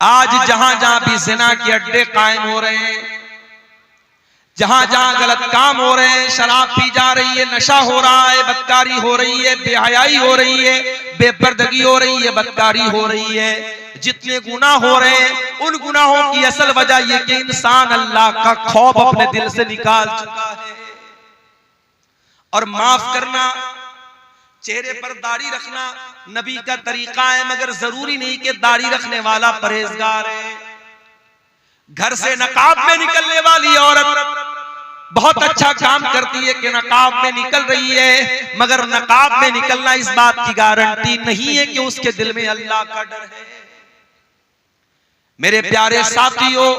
आज जहां जहां भी जिना के अड्डे कायम हो रहे हैं, जहां जहां गलत काम हो रहे हैं, शराब पी जा रही है, नशा हो रहा है, बदकारी हो रही है, बेहयाई हो रही है, बेपर्दगी हो रही है, बदकारी हो रही है, जितने गुनाह हो रहे हैं उन गुनाहों की असल वजह यह कि इंसान अल्लाह का खौफ अपने दिल से निकाल चुका है। और माफ करना, चेहरे पर दाढ़ी रखना नबी का तरीका है, मगर जरूरी नहीं कि दाढ़ी रखने वाला परहेजगार है। घर से नकाब में निकलने वाली औरत बहुत अच्छा काम करती है कि नकाब में निकल रही है, मगर नकाब में निकलना इस बात की गारंटी नहीं है कि उसके दिल में अल्लाह का डर है। मेरे प्यारे साथियों,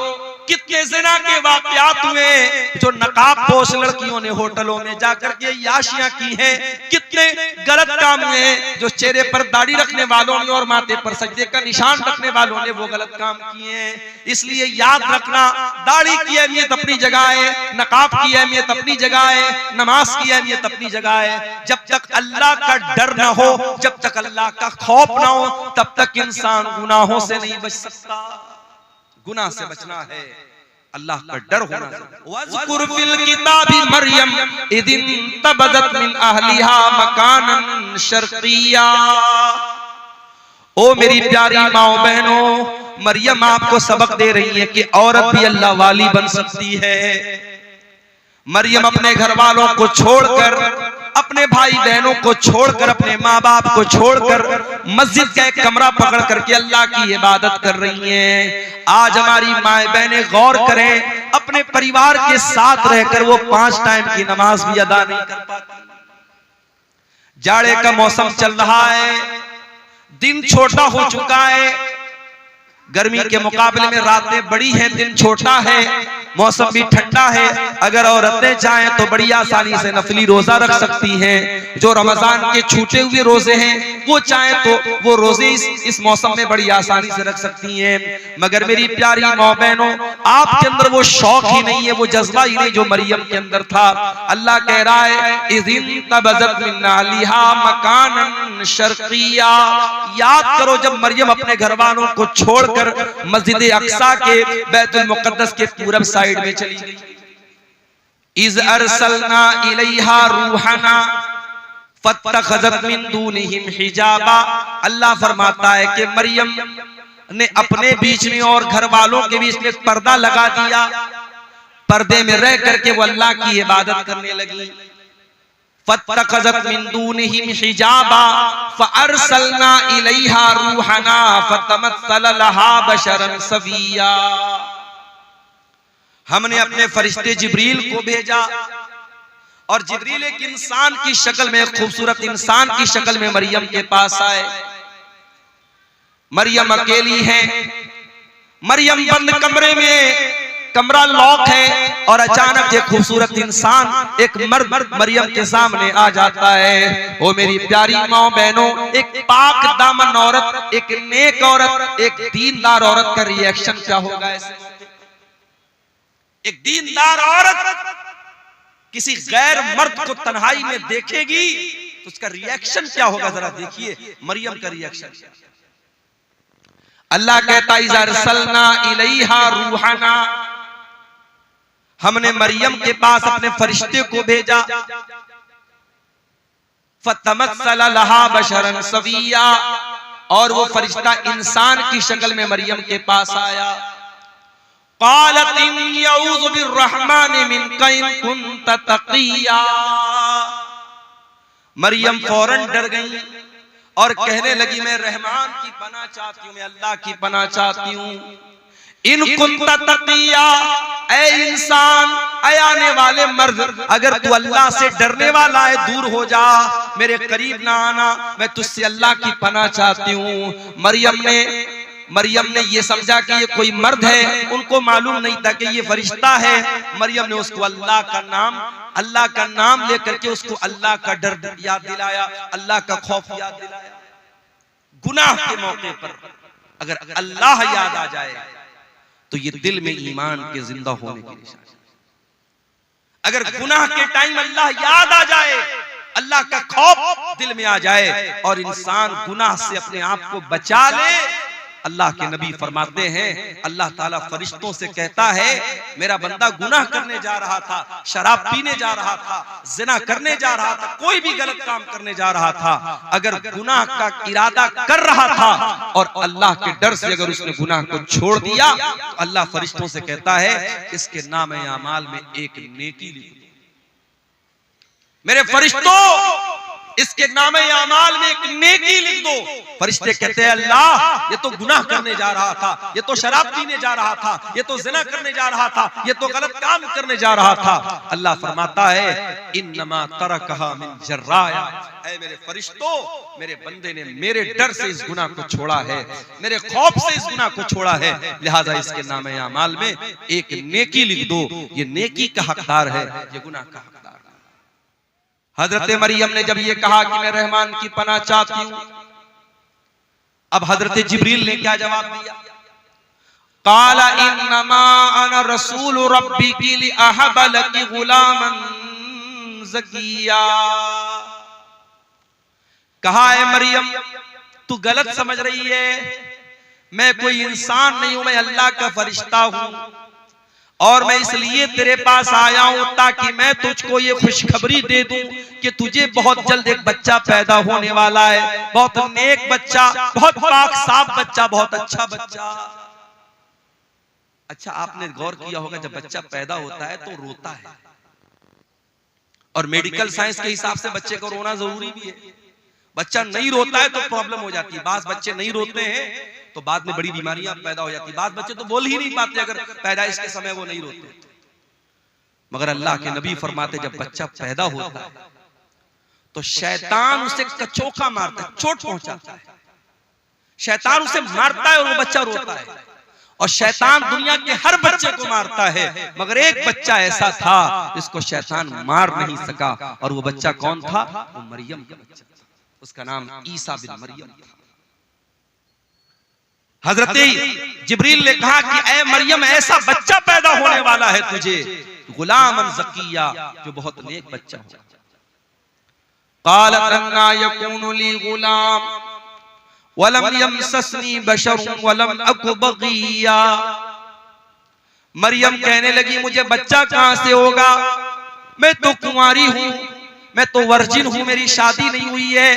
कितने ज़िना के वाक़यात हुए जो नकाब पोश लड़कियों ने होटलों में जाकर के याशियां की हैं, कितने गलत काम हुए जो चेहरे पर दाढ़ी रखने वालों ने और माथे पर सजदे का निशान रखने वालों ने वो गलत काम किए हैं। इसलिए याद रखना, दाढ़ी की अहमियत अपनी जगह है, नकाब की अहमियत अपनी जगह है, नमाज की अहमियत अपनी जगह है। जब तक अल्लाह का डर ना हो, जब तक अल्लाह का खौफ ना हो, तब तक इंसान गुनाहों से नहीं बच सकता। गुनाह से बचना है, अल्लाह का डर होना चाहिए। वज़कुर फिल किताबी मरियम इदिन तबदत मिन अहलिहा मकानन शर्किया। ओ मेरी प्यारी माओ बहनों, मरियम आपको सबक दे रही है कि औरत भी अल्लाह वाली बन सकती है। मरियम अपने घर वालों को छोड़कर, अपने भाई बहनों को छोड़कर, अपने माँ बाप को छोड़कर मस्जिद का एक कमरा पकड़ करके अल्लाह की इबादत कर रही हैं। आज हमारी माए बहनें गौर करें, अपने परिवार के साथ रहकर वो 5 टाइम की नमाज भी अदा नहीं कर पाती। जाड़े का मौसम चल रहा है, दिन छोटा हो चुका है, गर्मी के मुकाबले में रातें बड़ी हैं, दिन छोटा है, मौसम भी ठंडा है। अगर औरतें चाहें तो बड़ी आसानी से नफली रोजा रख सकती हैं। जो रमजान के छूटे हुए रोजे हैं वो चाहें तो वो रोजे इस मौसम में बड़ी आसानी से रख सकती हैं। मगर मेरी प्यारी माँ बहनों, आपके अंदर वो शौक ही नहीं है, वो जज्बा ही नहीं जो मरियम के अंदर था। अल्लाह कह रहा है इज़िन तबज़त मिन अहलिहा मकानन शर्किया। याद करो जब मरियम अपने घर वालों को छोड़कर मस्जिद अक्सा के बैतुल मुक़द्दस के पूरब साइड में चली गई। इज़ अरसलना इलैहा रूहना फत्तखज़त मिन दूनिहिम हिजाबा। अल्लाह फरमाता है कि मरियम ने अपने बीच में और घर वालों के बीच में पर्दा लगा दिया, पर्दे में रह करके वो अल्लाह की इबादत करने लगी। फत्तखज़त मिन दूनिहिम हिजाबा फअरसलना इलैहा रूहना फतमस्सल लहा बशरन सविया। हमने अपने फरिश्ते जिब्रील को भेजा और जिब्रील एक इंसान की शक्ल में, खूबसूरत इंसान की शक्ल में मरियम के पास आए। मरियम अकेली है, मरियम बंद कमरे में, कमरा लॉक है और अचानक एक खूबसूरत इंसान, एक मर्द मरियम के सामने आ जाता है। ओ मेरी प्यारी माँ बहनों, एक पाक दामन औरत, एक नेक औरत, एक दीनदार औरत का रिएक्शन क्या होगा ऐसे? एक दीनदार औरत किसी गैर मर्द को तन्हाई में देखेगी तो उसका रिएक्शन क्या होगा, जरा देखिए मरियम का रिएक्शन। अल्लाह कहता है इज़ अरसलना इलैहा रूहना, हमने मरियम के पास अपने फरिश्ते को भेजा। फतमस्सल लहा बशरन सविया, और वो फरिश्ता इंसान की शक्ल में मरियम के पास आया। क़ालत इन्नी अऊज़ु बिर्रहमानि मिनका इन कुन्त तक़िया। मरियम फौरन डर गई और कहने लगी मैं रहमान की पनाह चाहती हूँ, मैं अल्लाह की पनाह चाहती हूँ। इन कुन्त तक़िया, ऐ इंसान, ऐ आने वाले मर्द, अगर तू अल्लाह से डरने वाला है दूर हो जा, मेरे करीब ना आना, मैं तुझसे अल्लाह की पनाह चाहती हूँ। मरियम ने ये समझा कि ये कोई मर्द है, उनको मालूम नहीं था कि ये फरिश्ता है। मरियम ने उसको अल्लाह का नाम लेकर के उसको अल्लाह का डर याद दिलाया, अल्लाह का खौफ याद दिलाया। गुनाह के मौके पर अगर अल्लाह याद आ जाए तो ये दिल में ईमान के जिंदा होने की निशानी। अगर गुनाह के टाइम अल्लाह याद आ जाए, अल्लाह का खौफ दिल में आ जाए और इंसान गुनाह से अपने आप को बचा ले, अल्लाह के नबी फरमाते हैं अल्लाह ताला फरिश्तों से कहता है मेरा बंदा गुनाह करने जा रहा था, शराब पीने जा रहा था, जिना करने जा रहा था, कोई भी गलत काम करने जा रहा था, अगर गुनाह का इरादा कर रहा था और अल्लाह के डर से अगर उसने गुनाह को छोड़ दिया तो अल्लाह फरिश्तों से कहता है इसके नामे आमाल में एक नेकी लिख दो। मेरे फरिश्तों इसके नामे आमाल में एक नेकी लिख दो। फरिश्ते कहते हैं अल्लाह ये तो गुनाह करने जा रहा था, ये तो शराब पीने जा रहा था, ये तो जिना करने जा रहा था, ये तो गलत काम करने जा रहा था। अल्लाह फरमाता है इन्नमा तरकहा मिन जर्राया, ऐ मेरे फरिश्तों मेरे बंदे ने मेरे डर से इस गुनाह को छोड़ा है, मेरे खौफ से इस गुनाह को छोड़ा है, लिहाजा इसके नामे आमाल में एक नेकी लिख दो। ये नेकी का हकदार है, ये गुनाह का हकदार। हजरत मरियम ने जब ये कहा कि मैं रहमान की पनाह चाहती हूं, अब हजरत जिब्रील ने क्या जवाब दिया? काला इन्नमा अना रसूल रब्बिकी लिअहब लकी गुलामन ज़किया। कहा है मरियम तू गलत समझ रही है, मैं कोई इंसान नहीं हूं, मैं अल्लाह का फरिश्ता हूं और मैं इसलिए तेरे पास आया हूं ताकि मैं तुझको ये खुशखबरी दे दूं कि तुझे बहुत जल्द एक बच्चा पैदा होने वाला है, बहुत नेक बच्चा, बहुत पाक साफ बच्चा, बहुत अच्छा बच्चा। अच्छा आपने गौर किया होगा जब बच्चा पैदा होता है तो रोता है, और मेडिकल साइंस के हिसाब से बच्चे को रोना जरूरी भी है। बच्चा नहीं रोता है तो प्रॉब्लम हो जाती है, बास बच्चे नहीं रोते हैं तो बाद में बड़ी बीमारियां पैदा हो जाती है, बाद बच्चे तो बोल ही नहीं पाते अगर पैदाइश के समय वो नहीं रोते। मगर अल्लाह के नबी फरमाते जब बच्चा पैदा होता है तो शैतान उसे कचोका मारता है, चोट पहुंचाता है, शैतान उसे मारता है और वो बच्चा रोता है। और शैतान दुनिया के हर बच्चे को मारता है, मगर एक बच्चा ऐसा था जिसको शैतान मार नहीं सका, और वो बच्चा कौन था? वो मरियम का बच्चा, उसका नाम ईसा बिन मरियम था। हजरत जिब्रील ने कहा कि ऐ मरियम ऐसा बच्चा पैदा होने वाला है तुझे, गुलामन ज़किया, जो बहुत नेक बच्चा हो। क़ालत अन्ना यकूनु ली गुलाम वलम यमससनी बशर वलम अकु बग़िया। मरियम कहने लगी मुझे बच्चा कहां से होगा, मैं तो कुंवारी हूं, मैं तो वर्जिन हूं, मेरी शादी नहीं हुई है,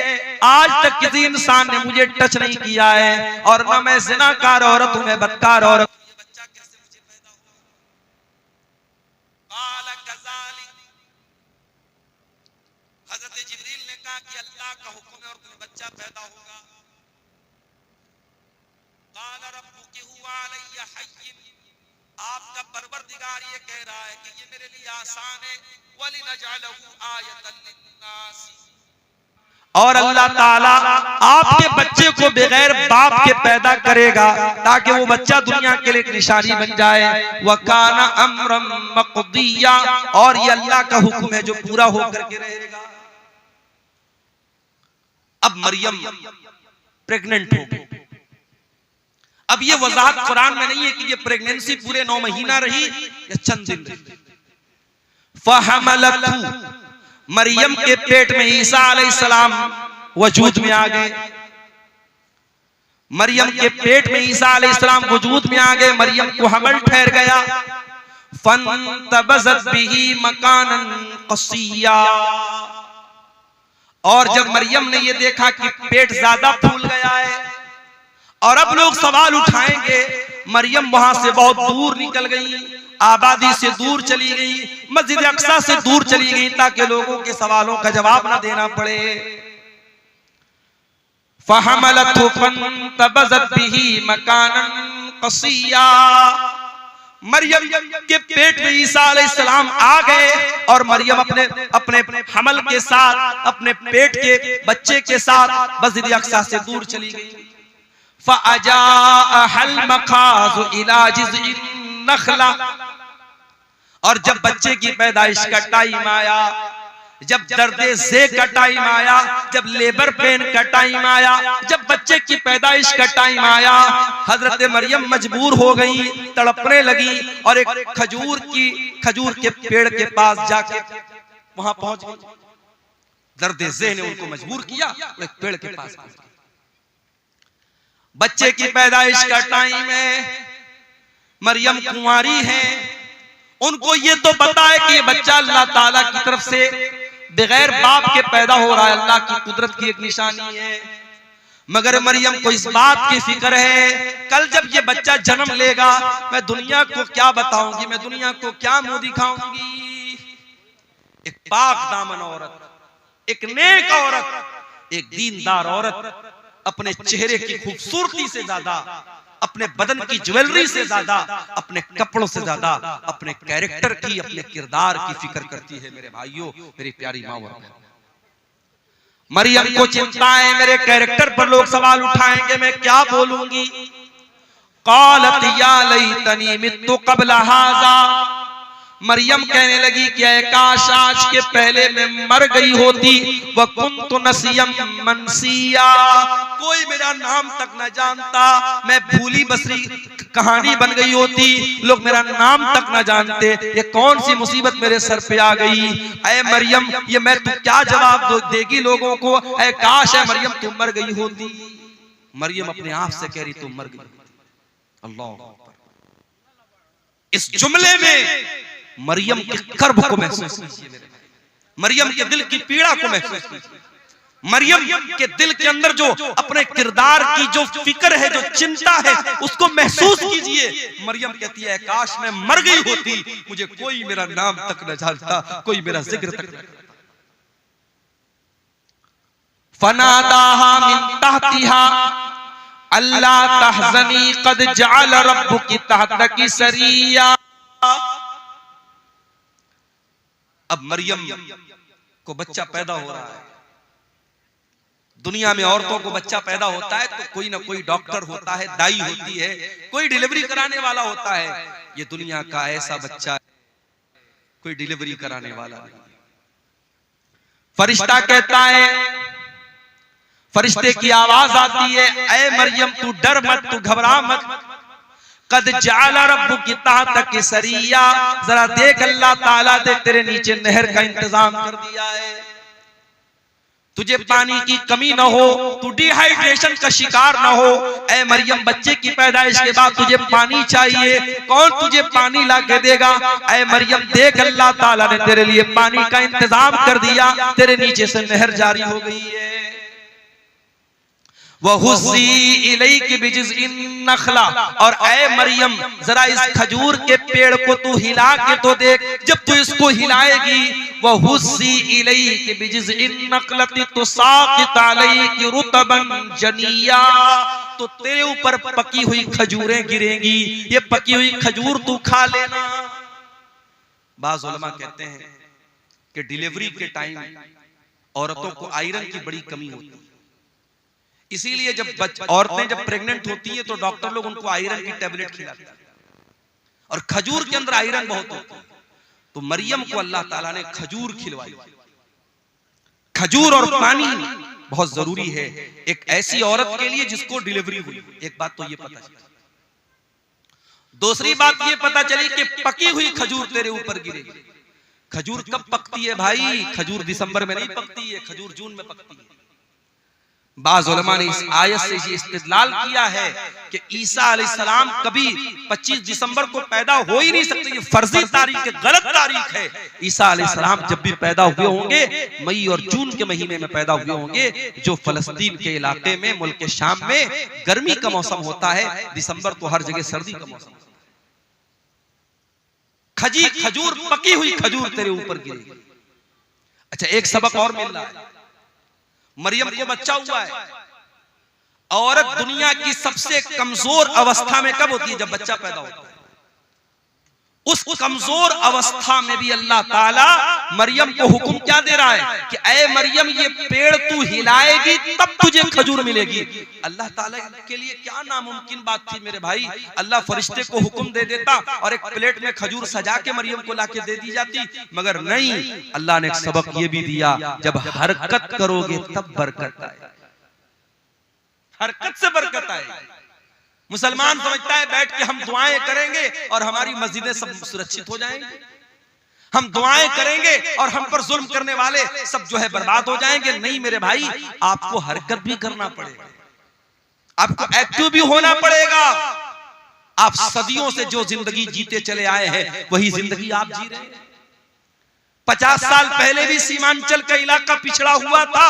आज तक किसी इंसान ने मुझे टच नहीं किया है, और ना मैं ज़िनाकार औरत हूं, मैं बदकार औरत। ये बच्चा कैसे मुझे पैदा हुआ? क़ाल कज़ालिक, हज़रत जिब्रील ने कहा कि अल्लाह का हुक्म है और तुम्हें बच्चा पैदा होगा। क़ाल रब्बुकी हुवा अलैया हय्यिन, आपका परवरदिगार ये कह रहा है कि ये मेरे लिए आसान है, वलिनजअलहु आयतन लिन्नास, और अल्लाह ताला आपके बच्चे को बगैर बाप के पैदा करेगा ताकि वो बच्चा दुनिया के लिए एक निशानी बन जाए। वकाना अम्रम मक़दिया, और ये अल्लाह का हुक्म है जो पूरा होकर के रहेगा। अब मरियम प्रेग्नेंट हो गई। अब ये वजाहत कुरान में नहीं है कि ये प्रेगनेंसी पूरे 9 महीना रही या चंद दिन रही। फहमलतहु, मरियम के पेट में ईसा अलैहिस्सलाम वजूद में आ गए। मरियम के पेट में ईसा अलैहिस्सलाम वजूद में आ गए, मरियम को हमल ठहर गया। फंतबज़त बिही मकानन क़सिया, और जब मरियम ने ये देखा कि पेट ज्यादा फूल गया है और अब लोग सवाल उठाएंगे, मरियम वहां से बहुत दूर निकल गई, आबादी से दूर चली गई, मस्जिद अक्सा से दूर चली गई ताकि लोगों के सवालों का जवाब ना देना पड़े। फहमलतहु फंतबज़त बिही मकानन क़सिया, मरियम के पेट में ईसा अलैहिस्सलाम आ गए और मरियम अपने अपने हमल के साथ, अपने पेट के बच्चे के साथ मस्जिद अक्सा से दूर चली गई। फ़अजाअहल मखाज़ु इला जिज़इन नख़ला, और जब बच्चे की पैदाइश का टाइम आया, जब दर्दे से का टाइम आया, जब लेबर पेन का टाइम आया, जब बच्चे की पैदाइश का टाइम आया, हजरत मरियम मजबूर हो गई, तड़पने लगी और एक खजूर के पेड़ के पास जाके वहां पहुंच गई। दर्दे ज़ेह ने उनको मजबूर किया, एक पेड़ के पास। बच्चे की पैदाइश का टाइम है, मरियम कुंवारी है, उनको ये तो पता है कि ये बच्चा अल्लाह ताला की तरफ से बगैर बाप के पैदा हो रहा है, अल्लाह की कुदरत की एक निशानी है। मगर मरियम को इस बात की फिक्र है, कल जब ये बच्चा जन्म लेगा मैं दुनिया को क्या बताऊंगी, मैं दुनिया को क्या मुंह दिखाऊंगी। एक पाक दामन औरत, एक नेक औरत, एक दीनदार औरत अपने चेहरे की खूबसूरती से ज्यादा, अपने बदन की ज्वेलरी से ज्यादा, अपने कपड़ों से ज्यादा अपने कैरेक्टर की, अपने किरदार की फिक्र करती है। मेरे भाइयों, मेरी प्यारी माँ, मरियम को चिंता है मेरे कैरेक्टर पर लोग सवाल उठाएंगे, मैं क्या बोलूंगी। क़ालत या लैतनी मित्तु क़ब्ल हाज़ा, मरियम कहने लगी कि काश आज के पहले मैं मर गई होती। व कुन्तु नसियम मनसिया, कोई मेरा नाम तक न जानता, मैं भूली बसरी कहानी बन गई होती, लोग मेरा नाम तक न जानते। ये कौन सी मुसीबत मेरे सर पे आ गई। ऐ मरियम, ये मैं तू क्या जवाब देगी लोगों को। ऐ काश है मरियम तुम मर गई होती। मरियम अपने आप से कह रही तुम मर गई। अल्लाह, इस जुमले में मरियम के कर्ब को महसूस कीजिए, मरियम के दिल की पीड़ा को महसूस कीजिए, मरियम के दिल के अंदर जो अपने किरदार की जो फिक्र है, जो चिंता है, उसको महसूस कीजिए। मरियम कहती है काश मैं मर गई होती, मुझे कोई मेरा नाम तक न जानता, कोई मेरा जिक्र तक न करता। फनादाहा मिन तहतिहा अल्ला तहज़नी क़द जअल रब्बुकी तहतकी सरिया। अब मरियम को बच्चा पैदा हो रहा है। दुनिया में औरतों को बच्चा पैदा होता है तो कोई ना कोई डॉक्टर होता है, दाई होती है, कोई डिलीवरी कराने वाला होता है। ये दुनिया का ऐसा बच्चा कोई डिलीवरी कराने वाला नहीं। फरिश्ता कहता है, फरिश्ते की आवाज आती है, ऐ मरियम तू डर मत, तू घबरा मत। कद जाला रब्बुकी तहतकी सरिया, जरा देख अल्लाह ताला ने तेरे नीचे नहर का इंतजाम कर दिया है, तुझे पानी की कमी ना हो, तू डिहाइड्रेशन का शिकार ना हो। ऐ मरियम, बच्चे की पैदाइश के बाद तुझे पानी चाहिए, कौन तुझे पानी ला के देगा। ऐ मरियम देख अल्लाह ताला ने तेरे लिए पानी का इंतजाम कर दिया, तेरे नीचे से नहर जारी हो गई है। वहुज़्ज़ी इलैकी बिजिज़्इन नख़ला, और ऐ मरियम जरा इस खजूर के पेड़ को तू हिला के तो देख, जब तू इसको हिलाएगी, वहुज़्ज़ी इलैकी बिजिज़्इन नख़लति तुसाक़ित अलैकी रुतबन जनिया, तो तेरे ऊपर पकी हुई खजूरें गिरेंगी, ये पकी हुई खजूर तू खा लेना। बाज़ उलमा कहते हैं कि डिलीवरी के टाइम औरतों को आयरन की बड़ी कमी होती है, इसीलिए जब औरतें जब प्रेग्नेंट होती हैं तो डॉक्टर लोग उनको आयरन की टेबलेट खिलाते हैं, और खजूर के अंदर आयरन बहुत होता है। तो मरियम को अल्लाह ताला ने खजूर खिलवाई। खजूर और पानी बहुत जरूरी है एक ऐसी औरत के लिए जिसको डिलीवरी हुई। एक बात तो ये पता चली। दूसरी बात ये पता चली कि पकी हुई खजूर तेरे ऊपर गिरेगी। खजूर कब पकती है भाई? खजूर दिसंबर में नहीं पकती है, खजूर जून में पकती है। बाज़ उलमा ने इस आयत से ये इस्तिदलाल किया है कि ईसा अलैहिस्सलाम कभी 25 दिसंबर को पैदा हो ही नहीं सकते, ये फर्जी तारीख है, गलत तारीख है। ईसा अलैहिस्सलाम जब भी पैदा हुए होंगे मई और जून के महीने में पैदा हुए होंगे, जो फलस्तीन के इलाके में मुल्क शाम में गर्मी का मौसम होता है, दिसंबर तो हर जगह सर्दी का मौसम। खजूर पकी हुई खजूर तेरे ऊपर गिरेगी। अच्छा, एक सबक और मिल रहा है। मरियम को बच्चा हुआ है। औरत दुनिया की सबसे कमजोर अवस्था में कब होती है? जब बच्चा पैदा होता है। उस कमजोर अवस्था में भी अल्लाह ताला मरियम को हुक्म क्या दे रहा है कि ऐ मरियम, ये पेड़ तू हिलाएगी तब तुझे खजूर मिलेगी। अल्लाह ताला के लिए क्या नामुमकिन बात थी मेरे भाई। अल्लाह फरिश्ते को हुक्म दे देता और एक प्लेट में खजूर सजा के मरियम को लाके दे दी जाती, मगर नहीं, अल्लाह ने एक सबक ये भी दिया, जब हरकत करोगे तब बरकत आए। हरकत से बरकत आए। मुसलमान समझता है बैठ के हम दुआएं करेंगे और हमारी मस्जिदें सब सुरक्षित हो जाएंगी, हम दुआएं करेंगे और हम पर जुल्म करने वाले सब जो है बर्बाद हो जाएंगे। नहीं मेरे भाई, आपको हरकत भी करना पड़ेगा, आपको एक्टिव भी होना पड़ेगा। आप सदियों से जो जिंदगी जीते चले आए हैं वही जिंदगी आप जी रहे हैं। 50 साल पहले भी सीमांचल का इलाका पिछड़ा हुआ था,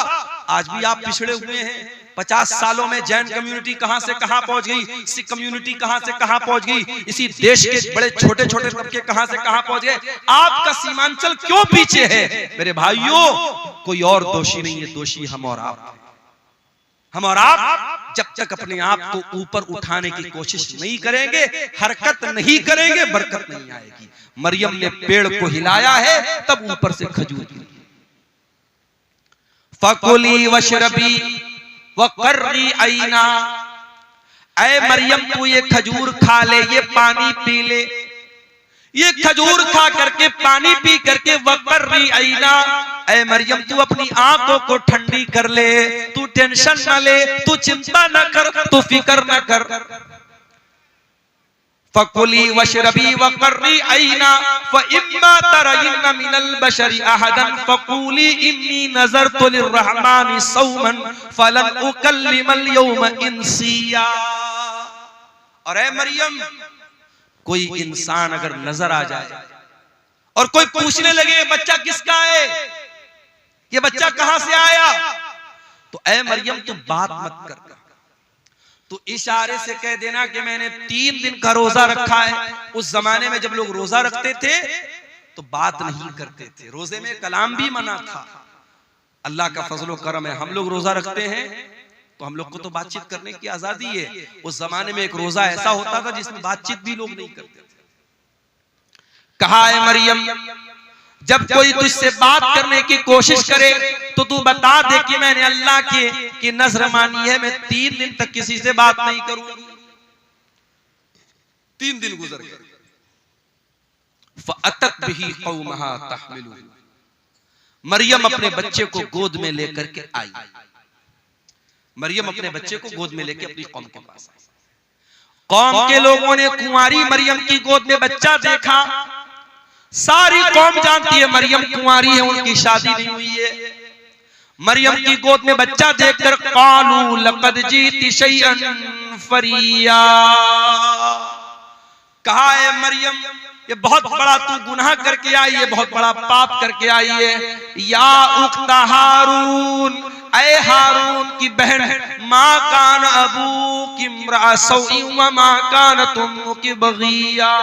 आज भी आप पिछड़े हुए हैं। 50 सालों में जैन कम्युनिटी कहां से कहां पहुंच गई, सिख कम्युनिटी कहां से कहां पहुंच गई, इसी देश के बड़े छोटे छोटे तबके कहां से कहां पहुंच गए। आपका सीमांचल क्यों पीछे है? मेरे भाइयों, कोई और दोषी नहीं है, दोषी हम और आप। हम और आप जब तक अपने आप को ऊपर उठाने की कोशिश नहीं करेंगे, हरकत नहीं करेंगे, बरकत नहीं आएगी। मरियम ने पेड़ को हिलाया है, तब ऊपर से खजूर गिरी। फकुली वशरबी वकर्री आईना, ऐ मरियम तू ये खजूर खा ले, ये पानी पी ले, ये खजूर खा करके पानी पी करके वकर्री आईना, ऐ मरियम तू अपनी आंखों को ठंडी कर ले, तू टेंशन न ले, तू चिंता न कर, तू फिक्र न कर। फकुली वशरबी वकर्री आईना फइम्मा तरयिन्ना मिनल बशरी अहदन फकुली इन्नी नज़रतु लिर्रहमानि सौमन फलन उकल्लिमल यौम इंसिया। और ऐ मरियम, कोई इंसान अगर नजर आ जाए और कोई पूछने लगे ये बच्चा किसका है, ये बच्चा कहां से आया, तो ऐ मरियम तू बात मत कर, तो इशारे से कह देना कि मैंने 3 दिन का रोजा रखा है। उस जमाने में जब लोग रोजा रखते थे तो बात नहीं करते थे, रोजे में कलाम भी मना था। अल्लाह का फजलो करम है, हम लोग रोजा रखते हैं तो हम लोग को तो बातचीत करने की आजादी है। उस जमाने में एक रोजा ऐसा होता था जिसमें बातचीत भी लोग नहीं करते थे। कहा है मरियम, जब कोई तुझसे बात करने की कोशिश करे तो तू बता दे कि मैंने अल्लाह की नजर मानी है, मैं 3 दिन तक किसी से बात नहीं करूंगी। 3 दिन गुजर गए। फअतत बिही कौमहा तहमिलु, मरियम अपने बच्चे को गोद में लेकर के आई। मरियम अपने बच्चे को गोद में लेकर अपनी कौम के पास आई। कौम के लोगों ने कुंवारी मरियम की गोद में बच्चा देखा। सारी कौम जानती है मरियम कुंवारी है, उनकी शादी नहीं हुई है। मरियम की गोद में बच्चा देखकर कालू लक़द जीती शैअन फरिया, कहा है मरियम ये बहुत बड़ा तू गुनाह करके आई है, बहुत बड़ा पाप करके आई है। या उख्ता हारून, ऐ हारून की बहन, माँ कान अबू की इम्राअ व माँ कान तुम की बगिया,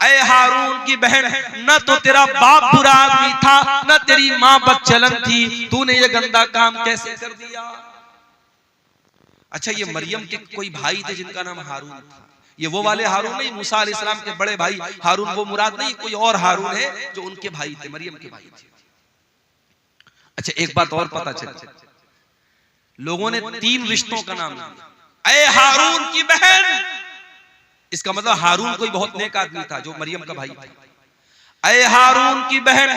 ऐ हारून की बहन, न तो तेरा बाप बुरा आदमी था, न तेरी माँ बदचलन थी, तूने ये गंदा काम कैसे कर दिया। अच्छा, ये मरियम के कोई भाई थे जिनका नाम हारून था। ये वो वाले हारून नहीं, मूसा अलैहिस्सलाम के बड़े भाई हारून वो मुराद नहीं, कोई और हारून है जो उनके भाई थे, मरियम के भाई थे। अच्छा, एक बात और पता चली, लोगों ने 3 रिश्तों का नाम लिया। ऐ हारून की बहन, इसका मतलब हारून कोई बहुत नेक आदमी था जो मरियम का भाई था। ऐ हारून की बहन,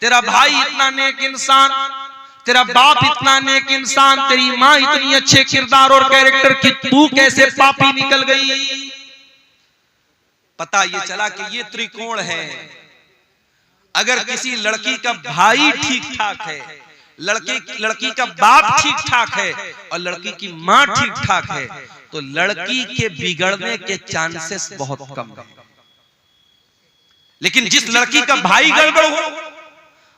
तेरा भाई इतना नेक इंसान, तेरा बाप इतना नेक इंसान, तेरी माँ इतनी अच्छे किरदार और कैरेक्टर की, तू कैसे पापी निकल गई। पता ये चला कि ये त्रिकोण है। अगर किसी लड़की का भाई ठीक ठाक है, लड़की का बाप ठीक ठाक है और लड़की की माँ ठीक ठाक है, तो लड़की के बिगड़ने के चांसेस बहुत कम है। लेकिन जिस लड़की का भाई गड़बड़ हो,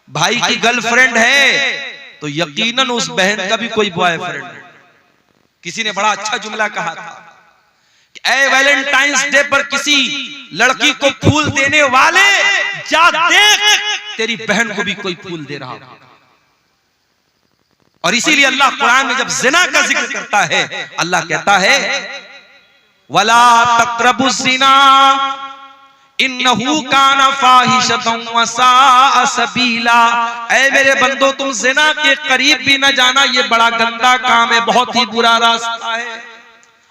भाई की गर्लफ्रेंड है, तो यकीनन उस बहन का भी कोई बॉयफ्रेंड है। किसी ने बड़ा अच्छा जुमला कहा था कि ऐ वैलेंटाइंस डे पर किसी लड़की को फूल देने वाले, जा देख तेरी बहन को भी कोई फूल दे रहा है। और इसीलिए अल्लाह कुरान में जब जिना का जिक्र करता है, अल्लाह कहता है वला तक़रबुज़ ज़िना इन्नहु काना फ़ाहिशतन व साअ सबीला। ऐ मेरे बंदो, तुम जिना के करीब भी न जाना, ये बड़ा गंदा काम है, बहुत ही बुरा रास्ता है।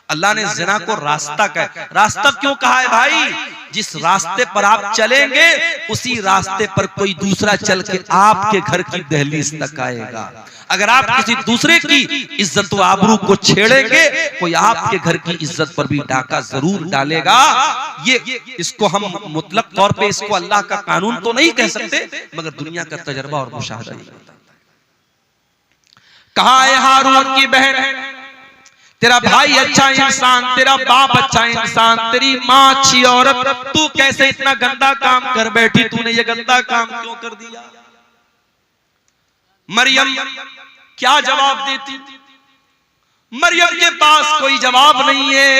अल्लाह ने जिना को रास्ता कहा। रास्ता क्यों कहा है भाई? जिस रास्ते पर आप चलेंगे उसी रास्ते पर कोई दूसरा चल के आपके घर की दहलीज तक आएगा। अगर आप किसी दूसरे की इज्जत व आबरू को छेड़ेंगे, कोई आपके घर की इज्जत पर भी डाका जरूर डालेगा। ये इसको हम मुतलक तौर पे इसको अल्लाह का कानून तो नहीं कह सकते, मगर दुनिया का तजर्बा और मुशाहदा। कहा है हारून की बहन, तेरा भाई अच्छा इंसान, तेरा बाप अच्छा इंसान, तेरी माँ अच्छी औरत, तू कैसे इतना गंदा काम कर बैठी? तूने ये गंदा काम क्यों कर दिया? मरियम क्या जवाब देती? मरियम के पास कोई जवाब नहीं है।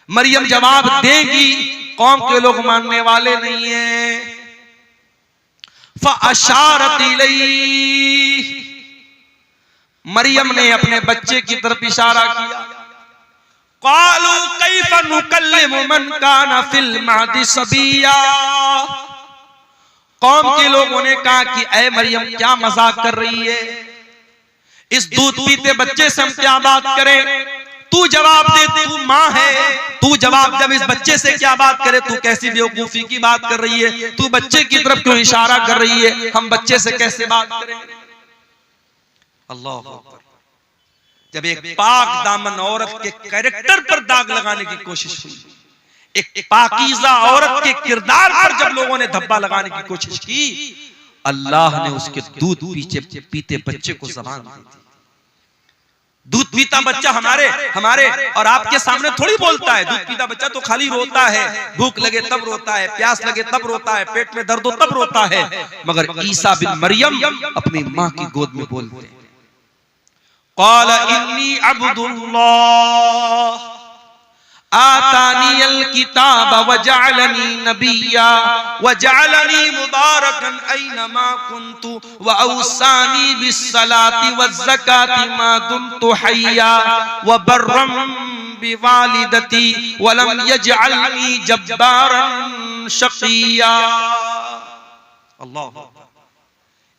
मरियम जवाब देगी, कौम के लोग मानने वाले नहीं है। फ़अशारत इलैहि, मरियम ने अपने बच्चे की तरफ इशारा किया। क़ालू कैफ़ नुकल्लिमु मन काना फ़िल महदी सबिया, कौम के लोगों ने कहा कि ऐ मरियम क्या मजाक कर रही है, इस दूध पीते बच्चे से हम क्या बात करें? तू जवाब दे, तू माँ है, तू जवाब जब इस बच्चे से क्या बात करे? तू कैसी बेवकूफी की बात कर रही है? तू बच्चे की तरफ क्यों इशारा कर रही है? हम बच्चे से कैसे बात करें? अल्लाह अकबर। जब एक पाक दामन औरत के कैरेक्टर पर दाग लगाने की कोशिश हुई, एक पाकीज़ा औरत के किरदार पर जब लोगों ने धब्बा लगाने की कोशिश की, अल्लाह ने उसके दूध पीते बच्चे को ज़बान दी थी। दूध पीता बच्चा हमारे और आपके सामने थोड़ी बोलता है। दूध पीता बच्चा तो खाली रोता है, भूख लगे तब रोता है, प्यास लगे तब रोता है, पेट में दर्द हो तब रोता है। मगर ईसा बिन मरियम अपनी माँ की गोद में बोलते हैं, क़ाल इन्नी अब्दुल्लाह आतानियल किताब वजअलनी नबिय्या वजअलनी मुबारकन ऐनमा कुन्तु वऔसानी बिस्सलाति वज़्ज़काति मा दुमतु हय्या वबर्रम बिवालिदती वलम यजअलनी जब्बारन शक़िय्या। अल्लाह।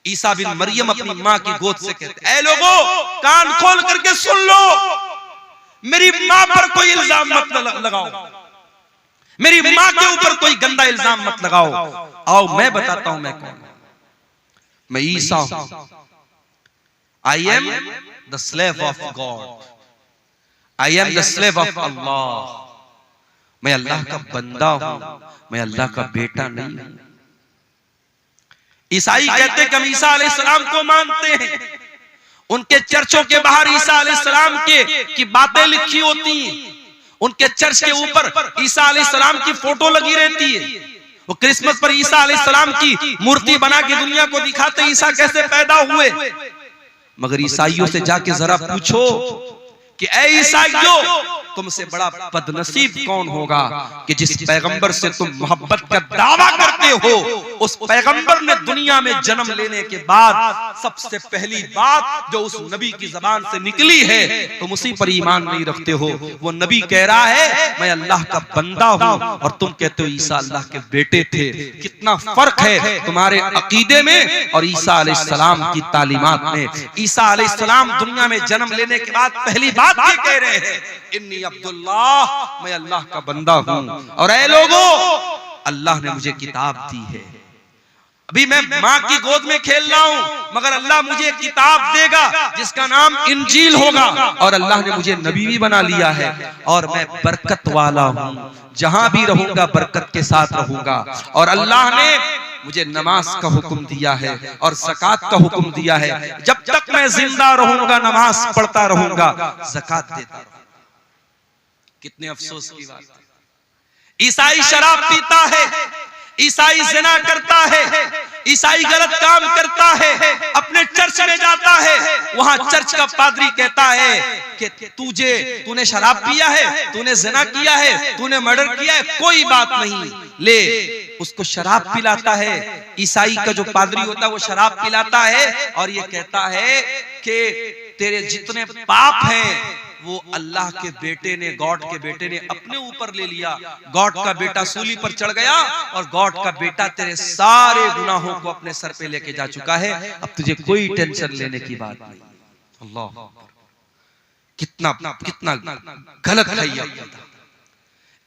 ईसा बिन मरियम अपनी माँ की गोद से कहते, ऐ लोगों कान खोल करके सुन लो, मेरी माँ पर कोई इल्जाम मत लगाओ, मेरी माँ के ऊपर कोई गंदा इल्जाम मत लगाओ। आओ मैं बताता हूं मैं कौन। मैं ईसा हूं। I am the slave of God, I am the slave of Allah. मैं अल्लाह का बंदा हूं, मैं अल्लाह का बेटा नहीं हूं। ईसाई कहते कि हम ईसा अलैहिस्सलाम को मानते हैं, उनके चर्चों के बाहर ईसा अलैहिस्सलाम की बातें लिखी होती हैं, उनके चर्च के ऊपर ईसा अलैहिस्सलाम की फोटो लगी रहती है। वो क्रिसमस पर ईसा अलैहिस्सलाम की मूर्ति बना के दुनिया को दिखाते ईसा कैसे पैदा हुए। मगर ईसाइयों से जाके जरा पूछो कि ऐ ईसाइयों, तुमसे बड़ा बदनसीब कौन होगा कि जिस पैगंबर से तुम मोहब्बत का दावा करते हो, उस पैगंबर ने दुनिया में जन्म लेने के बाद सबसे पहली बात जो उस नबी की जबान से निकली है, तुम उसी पर ईमान नहीं रखते हो। वो नबी कह रहा है मैं अल्लाह का बंदा हूं, और तुम कहते हो ईसा अल्लाह के बेटे थे। कितना फर्क है तुम्हारे अकीदे में और ईसा अलैहिस्सलाम की तालीमात में। ईसा अलैहिस्सलाम दुनिया में जन्म लेने के बाद पहली बात ये कह रहे हैं, इन्नी अब्दुल्लाह, मैं अल्लाह का बंदा हूं, और ऐ लोगों अल्लाह ने मुझे किताब दी है। अभी मैं माँ की गोद में खेल रहा हूं, मगर अल्लाह मुझे किताब देगा जिसका नाम इंजील होगा, और अल्लाह ने मुझे नबी भी बना लिया है, और मैं बरकत वाला हूं, जहां भी रहूंगा बरकत के साथ रहूंगा। और अल्लाह ने मुझे नमाज का हुक्म दिया है और ज़कात का हुक्म दिया है। जब तक मैं जिंदा रहूंगा नमाज पढ़ता रहूंगा, ज़कात देता रहूंगा। कितने अफसोस की बात है। ईसाई शराब पीता है, ईसाई ज़िना करता है, ईसाई गलत काम करता है, अपने चर्च में जाता है, वहां चर्च का पादरी कहता है कि तूने शराब पिया है, तूने ज़िना किया है, तूने मर्डर किया है, कोई बात नहीं, ले उसको शराब पिलाता है। ईसाई का जो पादरी होता है वो शराब पिलाता है और ये कहता है कि तेरे जितने पाप हैं वो अल्लाह के बेटे ने, गॉड के बेटे ने अपने ऊपर ले लिया। गॉड का बेटा सूली पर चढ़ गया और गॉड का बेटा तेरे सारे गुनाहों को अपने सर पे लेके जा चुका है, अब तुझे कोई टेंशन लेने की बात नहीं। अल्लाह, कितना गलत है ये।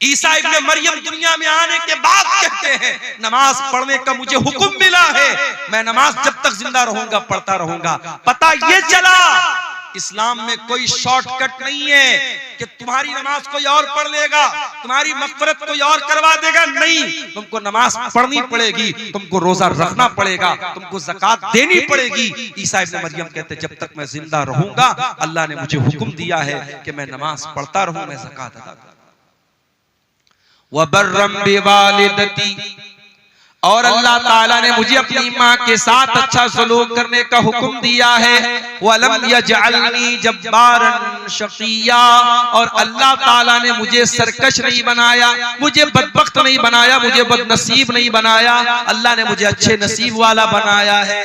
ईसा इब्ने मरियम दुनिया में आने के बाद कहते हैं नमाज पढ़ने का मुझे हुक्म मिला है, मैं नमाज जब तक जिंदा रहूंगा पढ़ता रहूंगा। पता ये चला इस्लाम में कोई शॉर्टकट नहीं है कि तुम्हारी नमाज कोई और पढ़ लेगा, तुम्हारी मग़फ़िरत कोई और करवा देगा। नहीं, तुमको नमाज पढ़नी पड़ेगी, तुमको रोजा रखना पड़ेगा, तुमको ज़कात देनी पड़ेगी। ईसा इब्न मरियम कहते जब तक मैं जिंदा रहूंगा अल्लाह ने मुझे हुक्म दिया है कि मैं नमाज पढ़ता रहूं, मैं ज़कात अदा करूं। वबर्रम बिवालिदती, और अल्लाह ताला ने मुझे अपनी माँ के साथ अच्छा सलूक करने का हुक्म दिया है। वलम यजअलनी जब्बारन शक़िया, और अल्लाह ताला ने मुझे सरकश नहीं बनाया, मुझे बदबख्त नहीं बनाया, मुझे बदनसीब नहीं बनाया, अल्लाह ने मुझे अच्छे नसीब वाला बनाया है।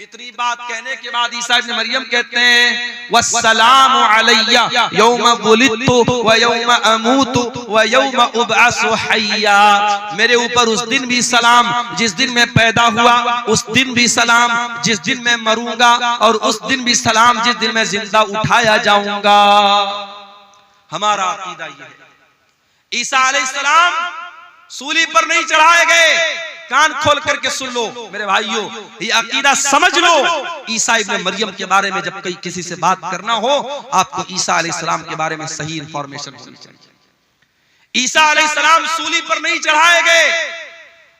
इतनी बात कहने के बाद ईसा इब्न मरियम कहते हैं वस्सलामु अलैया यौमा वुलिदतु व यौमा अमूतु व यौमा उबअसु हय्या, मेरे ऊपर उस दिन भी सलाम जिस दिन मैं पैदा हुआ, उस दिन भी सलाम जिस दिन मैं मरूंगा, और उस दिन भी सलाम जिस दिन मैं जिंदा उठाया जाऊंगा। हमारा अकीदा ये है, ईसा अलैहिस्सलाम सूली पर नहीं चढ़ाए गए। कान खोल करके सुन लो मेरे भाइयों, ये अकीदा समझ लो। ईसा इब्न मरियम के बारे में जब कहीं किसी से बात करना हो, आपको ईसा अलैहिस्सलाम के बारे में सही इंफॉर्मेशन होनी चाहिए। ईसा अलैहिस्सलाम सूली पर नहीं चढ़ाए गए,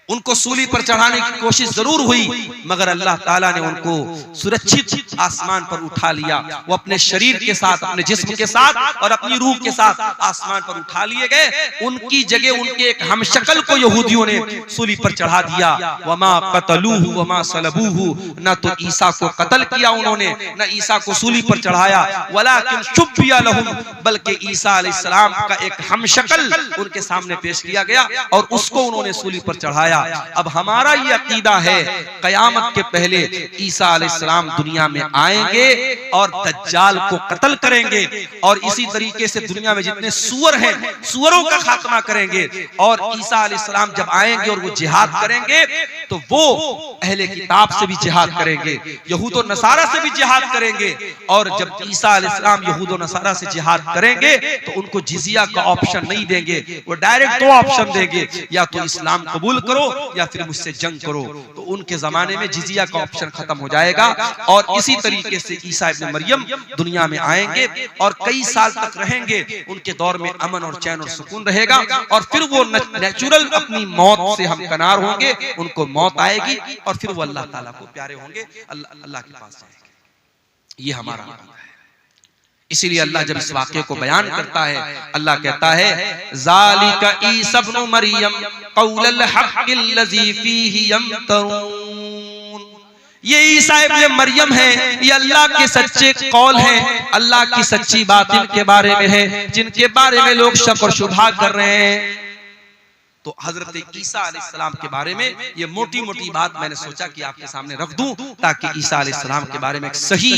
उनको सूली पर चढ़ाने की कोशिश जरूर हुई, मगर अल्लाह ताला ने उनको सुरक्षित आसमान पर उठा लिया। वो अपने शरीर के साथ, अपने जिस्म के साथ और अपनी रूह के साथ आसमान पर उठा लिए गए। उनकी जगह उनके एक हमशक्ल को यहूदियों ने सूली पर चढ़ा दिया। वमा क़तलूहु वमा सलबूहु, न तो ईसा को कत्ल किया उन्होंने, न ईसा को सूली पर चढ़ाया। वलाकिन शुब्बिया लहुम, बल्कि ईसा अलैहिस्सलाम का एक हमशक्ल उनके सामने पेश किया गया और उसको उन्होंने सूली पर चढ़ाया। अब हमारा ये अकीदा है कयामत के पहले ईसा अलैहिस्सलाम दुनिया में आएंगे और दज्जाल को कत्ल करेंगे, और इसी तरीके से दुनिया में जितने सूअर हैं सूअरों का खात्मा करेंगे। और ईसा अलैहिस्सलाम जब आएंगे और वो जिहाद करेंगे तो वो अहले किताब से भी जिहाद करेंगे, यहूद और नसारा से भी जिहाद करेंगे। और जब ईसा अलैहिस्सलाम यहूद और नसारा से जिहाद करेंगे तो उनको जिजिया का ऑप्शन नहीं देंगे, वो डायरेक्ट दो ऑप्शन देंगे, या तो इस्लाम कबूल करो या फिर मुझसे जंग करो। तो उनके जमाने में जिजिया का ऑप्शन खत्म हो जाएगा। और इसी तरीके से ईसा इब्न मरियम दुनिया में आएंगे और कई साल तक रहेंगे, उनके दौर में अमन और चैन और सुकून रहेगा, और फिर वो नेचुरल अपनी मौत से हमकनार होंगे, उनको मौत आएगी और फिर वो अल्लाह ताला को प्यारे होंगे, अल्लाह के पास जाएंगे। ये हमारा अकीदा है। इसीलिए अल्लाह जब इस वाक़े को बयान करता है, अल्लाह कहता है ज़ालिका ईसा इब्न मरियम क़ौलुल हक़्क़िल लज़ी फ़ीही यम्तरून, ये ईसा इब्न मरियम है, ये अल्लाह के सच्चे कौल हैं, अल्लाह की सच्ची बात इनके बारे में है जिनके बारे में लोग शक और शुबहा कर रहे हैं। तो हजरत ईसा अलैहिस्सलाम के बारे में ये मोटी मोटी बात मैंने सोचा कि आपके सामने रख दूं, ताकि ईसा अलैहिस्सलाम के बारे में एक सही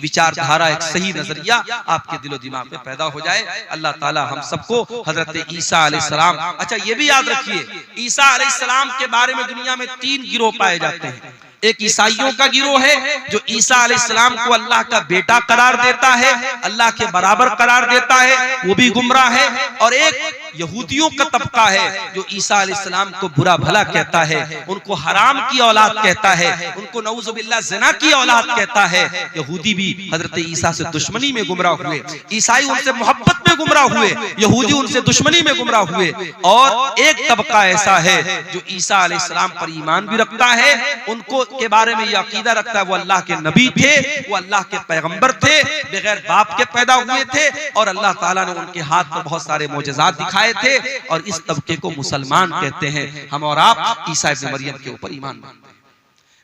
विचारधारा, एक सही नजरिया आपके दिलो दिमाग में पैदा हो जाए। अल्लाह ताला हम सबको हजरत ईसा अलैहिस्सलाम, अच्छा ये भी याद रखिए, ईसा अलैहिस्सलाम के बारे में दुनिया में 3 गिरोह पाए जाते हैं। एक ईसाइयों का गिरोह है जो ईसा अलैहिस्सलाम को अल्लाह का बेटा करार देता है, अल्लाह के बराबर करार देता है, वो भी गुमराह है। और एक यहूदियों का तबका है जो ईसा अलैहिस्सलाम को बुरा भला कहता है, उनको हराम की औलाद कहता है, उनको नऊजुबिल्लाह ज़िना की औलाद कहता है। यहूदी भी हजरत ईसा से दुश्मनी में गुमराह हुए, ईसाई उनसे मोहब्बत में गुमराह हुए, यहूदी उनसे दुश्मनी में गुमराह हुए। और एक तबका ऐसा है जो ईसा अलैहिस्सलाम पर ईमान भी रखता है, उनको के बारे में यह अकीदा रखता है वो अल्लाह के नबी थे, वो अल्लाह के पैगंबर थे, बगैर बाप के पैदा हुए थे, और अल्लाह ताला ने उनके हाथ पर बहुत सारे मोजज़ात दिखाए थे। और इस तबके को मुसलमान कहते हैं। हम और आप ईसा इब्न मरियम के ऊपर ईमान रखते हैं।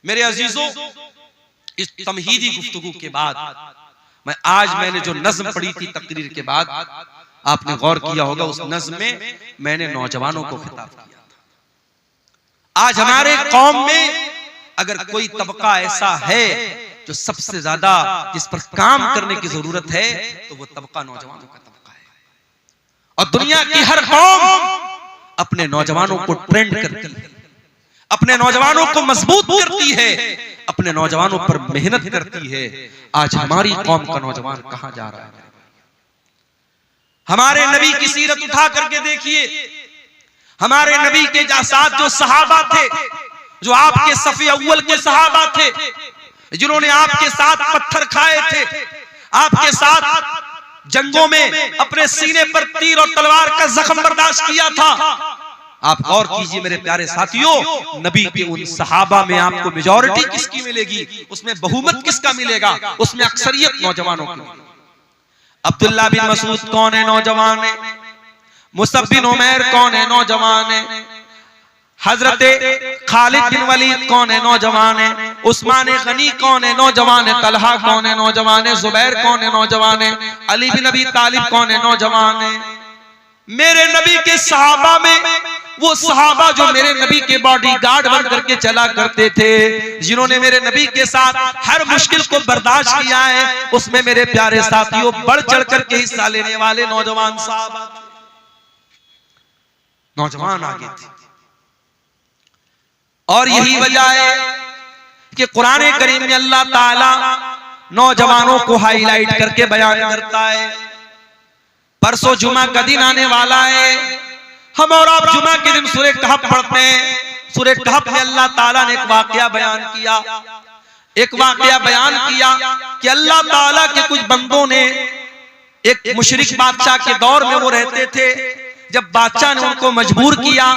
मेरे अजीजों, इस तमहीदी गुफ्तगू के बाद मैंने जो नज़्म पढ़ी थी तकरीर के बाद, आपने गौर किया होगा उस नज़्म में मैंने नौजवानों को खिताब किया था। आज हमारे कौम में अगर कोई तबका ऐसा है जो सबसे ज्यादा जिस पर काम करने की जरूरत है तो वो तबका नौजवानों का तबका है। और दुनिया की हर कौम अपने नौजवानों को ट्रेंड करती है, अपने नौजवानों को मजबूत करती है, अपने नौजवानों पर मेहनत करती है। आज हमारी कौम का नौजवान कहां जा रहा है? हमारे नबी की सीरत उठा करके देखिए, हमारे नबी के साथ जो सहाबा थे, जो आपके सफ़े अव्वल के सहाबा थे, जिन्होंने आपके साथ पत्थर खाए थे, आपके साथ जंगों में अपने सीने पर तीर और तलवार का जख्म बर्दाश्त किया था। आप गौर कीजिए मेरे प्यारे साथियों, नबी के उन सहाबा में आपको मेजॉरिटी किसकी मिलेगी, उसमें बहुमत किसका मिलेगा, उसमें अक्सरियत नौजवानों की। अब्दुल्ला बिन मसूद कौन है, नौजवान है। मुसअब बिन उमैर कौन है, नौजवान है। हजरत खालिद बिन वलीद कौन है, नौजवान है। उस्मान गनी कौन है, नौजवान है। तलहा कौन है, नौजवान है। जुबैर कौन है, नौजवान है। अली बिन अबी तालिब कौन है, नौजवान है। मेरे नबी के सहाबा में वो सहाबा जो मेरे नबी के बॉडीगार्ड बन करके चला करते थे, जिन्होंने मेरे नबी के साथ हर मुश्किल को बर्दाश्त किया है, उसमें मेरे प्यारे साथियों बढ़ चढ़ करके हिस्सा लेने वाले नौजवान साहब, नौजवान आगे थे। और यही वजह है कि कुरान करीम में अल्लाह ताला नौजवानों को हाईलाइट करके बयान करता है। परसों जुमा का दिन आने वाला है, हम और आप जुमा के दिन सूरह कहफ पढ़ते हैं। सूरह कहफ में अल्लाह ताला ने एक वाकया बयान किया, कि अल्लाह ताला के कुछ बंदों ने, एक मुशरिक बादशाह के दौर में वो रहते थे, जब बादशाह ने उनको मजबूर किया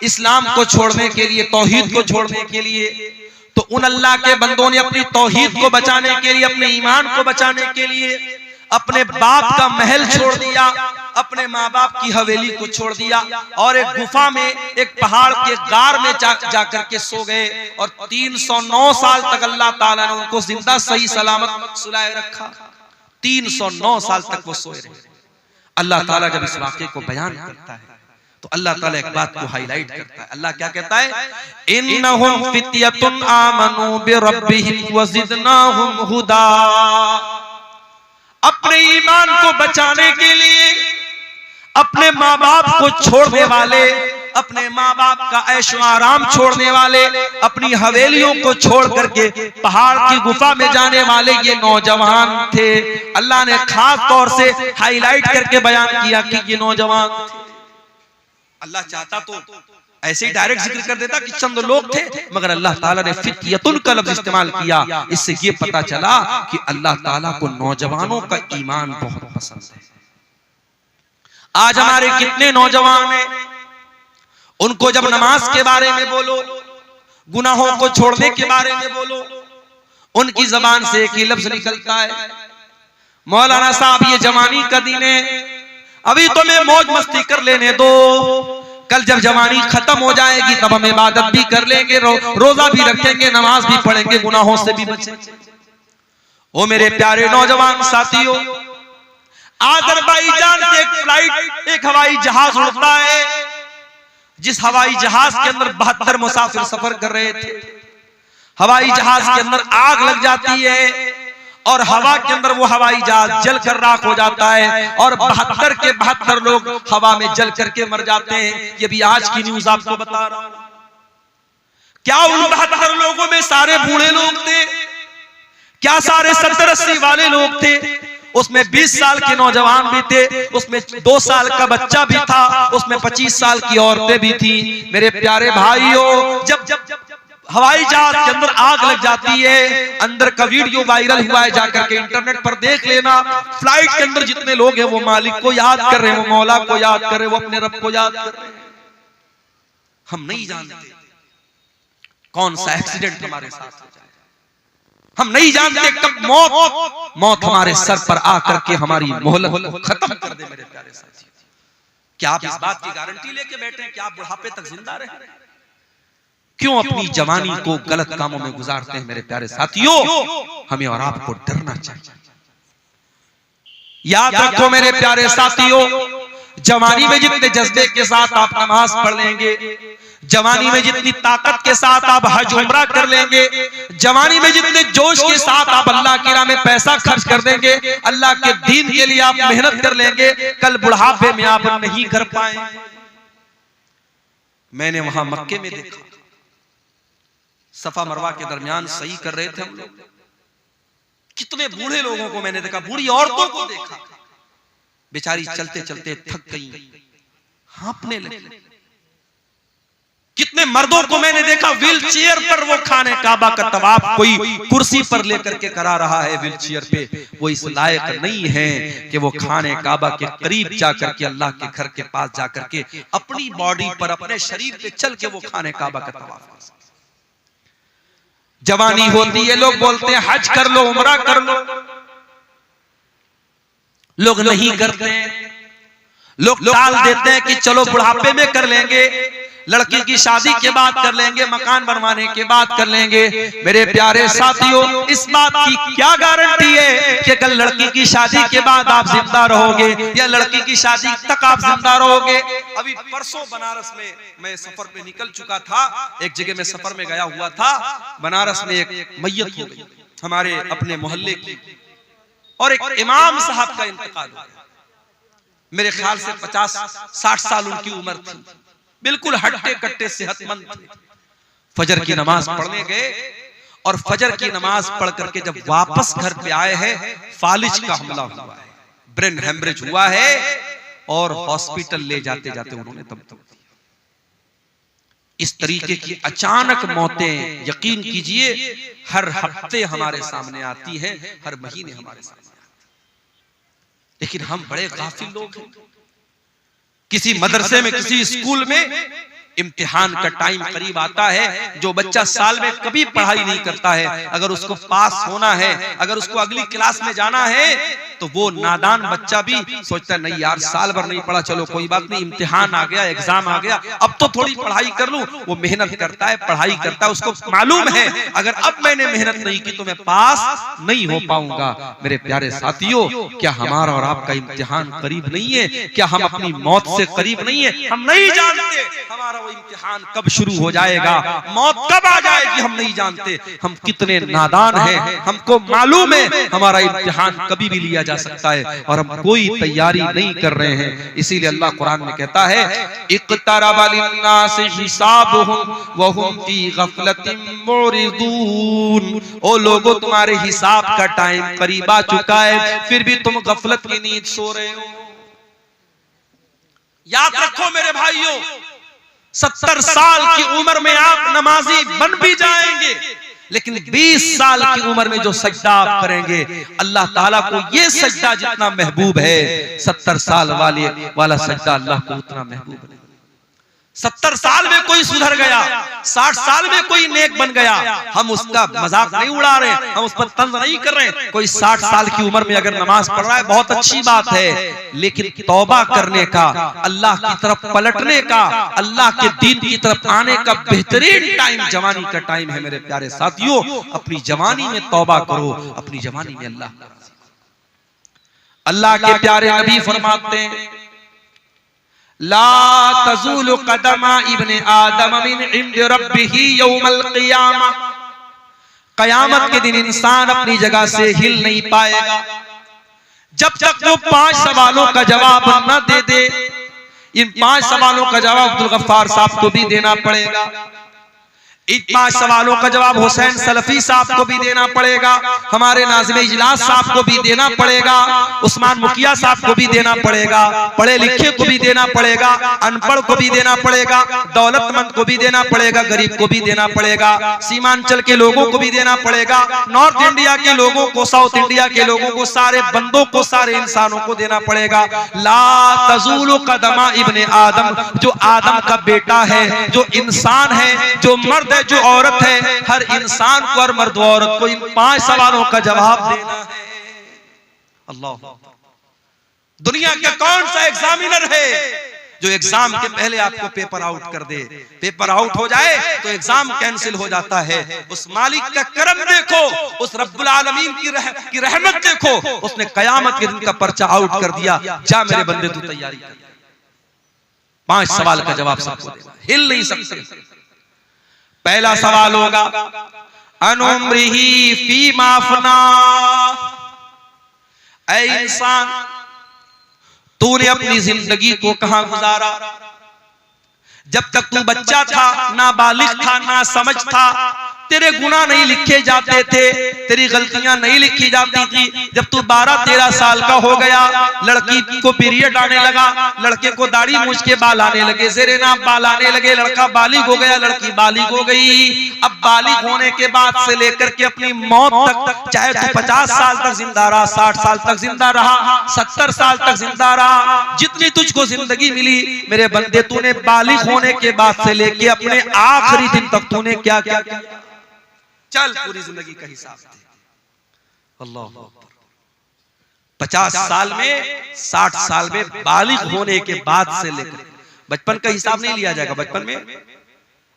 इस्लाम को छोड़ने के लिए, तौहीद को छोड़ने के लिए, तो उन अल्लाह के बंदों ने अपनी तौहीद को बचाने के लिए, अपने ईमान को बचाने के लिए अपने बाप का महल छोड़ दिया, अपने माँ बाप की हवेली को छोड़ दिया और एक गुफा में, एक पहाड़ के गार में जाकर के सो गए। और 309 साल तक अल्लाह ताला ने उनको जिंदा सही सलामत सुलाए रखा। 309 साल तक वो सोए रहे। अल्लाह ताला जब इस वाक़े को बयान करता है तो अल्लाह ताला एक बात को हाईलाइट करता है। अल्लाह क्या कहता है, इन्नहुम फित्यतुन आमनू बिरब्बिहिम वज़िदनाहुम हुदा। अपने ईमान को बचाने के लिए अपने माँ बाप को छोड़ने वाले, अपने माँ बाप का ऐशो आराम छोड़ने वाले, अपनी हवेलियों को छोड़ करके पहाड़ की गुफा में जाने वाले ये नौजवान थे। अल्लाह ने खास तौर से हाईलाइट करके बयान किया कि ये नौजवान थे। अल्लाह चाहता तो ऐसे ही डायरेक्ट जिक्र कर देता कि चंद लोग थे, मगर अल्लाह ताला ने फित्यतुन का लफ्ज इस्तेमाल किया। इससे ये पता चला कि अल्लाह ताला को नौजवानों का ईमान बहुत पसंद है। आज हमारे कितने नौजवान हैं, उनको जब नमाज के बारे में बोलो, गुनाहों को छोड़ने के बारे में बोलो, उनकी जबान से एक ही लफ्ज निकलता है, मौलाना साहब ये जवानी का दिन है, अभी तो मैं मौज मस्ती कर लेने दो, कल जब जवानी खत्म हो जाएगी तब हम इबादत भी कर लेंगे, रोजा भी रखेंगे, नमाज भी पढ़ेंगे, गुनाहों से भी बचेंगे। ओ मेरे प्यारे नौजवान साथियों, अज़रबैजान से एक फ्लाइट, एक हवाई जहाज उड़ता है, जिस हवाई जहाज के अंदर 72 मुसाफिर सफर कर रहे थे। हवाई जहाज के अंदर आग लग जाती है और हवा के अंदर वो हवाई जहाज जल कर राख हो जाता है और 72 के 72 लोग हवा में जल करके मर जाते हैं। ये भी आज की न्यूज आपको बता रहा हूं। क्या उन 72 लोगों में सारे बूढ़े लोग थे? क्या सारे 70-80 वाले लोग थे? उसमें 20 साल के नौजवान भी थे, उसमें 2 साल का बच्चा भी था, उसमें 25 साल की औरतें भी थी। मेरे प्यारे भाइयों, जब हवाई जहाज के अंदर आग लग जाती है, अंदर का वीडियो वायरल हुआ है, जाकर के इंटरनेट पर देख लेना। फ्लाइट के अंदर जितने लोग हैं वो मालिक को याद कर रहे हैं, वो मौला को याद कर रहे हैं, वो अपने रब को याद कर रहे हैं। हम नहीं जानते कौन सा एक्सीडेंट हमारे साथ हो जाए, हम नहीं जानते कब मौत हमारे सर पर आकर के हमारी मोहलत को खत्म कर दे। मेरे प्यारे साथी, क्या आप इस बात की गारंटी लेके बैठे हैं कि आप बुढ़ापे तक जिंदा रहे? क्यों अपनी जवानी को गलत कामों में गुजारते हैं? मेरे प्यारे साथियों, हमें और आपको डरना चाहिए। याद रखो मेरे प्यारे साथियों, जवानी में जितने जज्बे के साथ आप नमाज पढ़ लेंगे, जवानी में जितनी ताकत के साथ आप हज उम्रा कर लेंगे, जवानी में जितने जोश के साथ आप अल्लाह की राह में पैसा खर्च कर देंगे, अल्लाह के दीन के लिए आप मेहनत कर लेंगे, कल बुढ़ापे में आप नहीं कर पाएंगे। मैंने वहां मक्के में देखा, सफा मरवा के दरमियान सही कर रहे थे हम लोग, कितने बूढ़े लोगों को मैंने देखा, बूढ़ी औरतों को देखा, बेचारी चलते चलते थक गई, हाँफने लगी। कितने मर्दों को मैंने देखा व्हील चेयर पर वो खाने काबा का तवाफ कोई कुर्सी पर लेकर के करा रहा है व्हील चेयर पे। वो इस लायक नहीं है कि वो खाने काबा के करीब जाकर के अल्लाह के घर के पास जाकर के अपनी बॉडी पर अपने शरीर पे चल के वो खाने काबा का तवाफ। जवानी होती है, लोग बोलते हैं हज कर लो, उम्रा कर लो, लोग नहीं करते हैं। लोग टाल देते हैं कि चलो बुढ़ापे में कर लेंगे, लड़की की शादी के बाद कर लेंगे, मकान बनवाने के बाद कर लेंगे। मेरे प्यारे साथियों, इस बात की क्या गारंटी है कि कल लड़की की शादी के बाद आप जिंदा रहोगे या लड़की की शादी तक आप जिंदा रहोगे? अभी परसों बनारस में मैं सफर पे निकल चुका था, एक जगह में सफर में गया हुआ था। बनारस में एक मैयत हो गई हमारे अपने मोहल्ले की, और एक इमाम साहब का इंतकाल हो गया। मेरे ख्याल से 50-60 साल उनकी उम्र थी, बिल्कुल हट्टे कट्टे सेहतमंद थे। फजर की नमाज पढ़ने गए और फजर की नमाज पढ़ करके जब वापस घर पे आए हैं, फालिज का हमला हुआ है, ब्रेन हेमरेज हुआ है और हॉस्पिटल ले जाते जाते उन्होंने दम तोड़ दिया। इस तरीके की अचानक मौतें यकीन कीजिए हर हफ्ते हमारे सामने आती हैं, हर महीने हमारे सामने आती है। लेकिन हम बड़े गाफिल लोग हैं। किसी मदरसे में, किसी स्कूल में इम्तिहान का टाइम करीब आता है, जो बच्चा साल में कभी पढ़ाई नहीं करता है, अगर उसको पास होना है, अगर उसको अगली क्लास में जाना है, तो वो नादान बच्चा भी सोचता है नहीं यार साल भर नहीं पढ़ा, चलो कोई बात नहीं, इम्तिहान आ गया, एग्जाम आ गया, अब तो थोड़ी पढ़ाई कर लूं। वो मेहनत करता है, पढ़ाई करता है, उसको मालूम है अगर अब मैंने मेहनत नहीं की तो मैं पास नहीं हो पाऊंगा। मेरे प्यारे साथियों, क्या हमारा और आपका इम्तिहान करीब नहीं है? क्या हम अपनी मौत से करीब नहीं है? हम नहीं जानते हमारा वो इम्तिहान कब शुरू हो जाएगा, मौत कब आ जाएगी, हम नहीं जानते। हम कितने नादान हैं, हमको मालूम है हमारा इम्तिहान कभी भी लिया जा सकता है और हम कोई तैयारी नहीं कर रहे हैं। इसीलिए अल्लाह कुरान में कहता है इक़्तरबा लिन्नासि हिसाबुहुम व हुम फी गफलतिन मुरिदून। ओ लोगों, तुम्हारे हिसाब का टाइम करीब आ चुका है, फिर भी तुम गफलत की नींद सो रहे हो। याद रखो मेरे भाइयों, 70 साल की उम्र में आप नमाजी बन भी जाएंगे, लेकिन 20 साल की उम्र में जो सजदा आप करेंगे, अल्लाह ताला को ये सजदा जितना महबूब है, 70 साल वाला सजदा अल्लाह को उतना महबूब नहीं। 70 साल में कोई सुधर गया, 60 साल में कोई नेक बन गया, हम उसका मजाक नहीं उड़ा रहे, हम उस पर तंज नहीं कर रहे। कोई 60 साल की उम्र में अगर नमाज पढ़ रहा है बहुत अच्छी बात है, लेकिन तौबा करने का, अल्लाह की तरफ पलटने का, अल्लाह के दीन की तरफ आने का बेहतरीन टाइम जवानी का टाइम है। मेरे प्यारे साथियों, अपनी जवानी में तौबा करो, अपनी जवानी में अल्लाह के प्यारे नबी फरमाते हैं ला तज़ूलु क़दमा इब्ने आदम मिन इंद रब्बिही यौमल क़ियामा। क़यामत के दिन इंसान अपनी जगह से हिल नहीं पाएगा जब तक वो 5 सवालों का जवाब न दे दे। इन 5 सवालों का जवाब अब्दुल गफ्फार साहब को भी देना पड़ेगा, इन 5 सवालों का जवाब हुसैन सलफी साहब को भी देना पड़ेगा, हमारे नाज़िम इजलास साहब को भी देना पड़ेगा, उस्मान मुखिया साहब को भी देना पड़ेगा, पढ़े लिखे को भी देना पड़ेगा, अनपढ़ को भी देना पड़ेगा, दौलतमंद को भी देना पड़ेगा, गरीब को भी देना पड़ेगा, सीमांचल के लोगों को भी देना पड़ेगा, नॉर्थ इंडिया के लोगों को, साउथ इंडिया के लोगों को, सारे बंदों को, सारे इंसानों को देना पड़ेगा। ला तज़ूलु क़दमा इब्ने आदम, जो आदम का बेटा है, जो इंसान है, जो मर्द है, जो औरत है, हर इंसान को और मर्द औरत को इन 5 सवालों का जवाब देना है। अल्लाह, दुनिया का कौन सा एग्जामिनर है जो एग्जाम के पहले आपको पेपर आउट कर दे? पेपर आउट हो जाए तो एग्जाम कैंसिल हो जाता है। उस मालिक का करम देखो, उस रब्बुल आलमीन की रहमत देखो, उसने कयामत के दिन का पर्चा आउट कर दिया। जा मेरे बंदे, तू तैयारी कर। 5 सवाल का जवाब सबको देना, हिल नहीं सकते। पहला सवाल होगा अनुम्रिही फीमा अफना। ऐ इंसान, तूने अपनी जिंदगी को कहां गुजारा? जब तक तू बच्चा था, ना बालिग था, ना समझ था, तेरे गुनाह नहीं लिखे जाते थे, तेरी गलतियां नहीं लिखी जाती थी। जब तू 12-13 साल का हो गया, लड़की को पीरियड आने लगा, लड़के को दाढ़ी मूंछ के बाल आने लगे, ज़ेरे नाप बाल आने लगे, लड़का बालिग हो गया, लड़की बालिग हो गई। अब बालिग होने के बाद से लेकर के अपनी मौत तक, चाहे तू 50 साल तक जिंदा रहा, 60 साल तक जिंदा रहा, 70 साल तक जिंदा रहा, जितनी तुझको जिंदगी मिली मेरे बंदे, तूने बालिग होने के बाद से लेके अपने आखिरी दिन तक तूने क्या क्या किया? चल पूरी जिंदगी का हिसाब दे। अल्लाह अकबर। 50 साल में, 60 साल में बालिग होने के बाद से लेकर, बचपन का हिसाब नहीं लिया जाएगा। बचपन में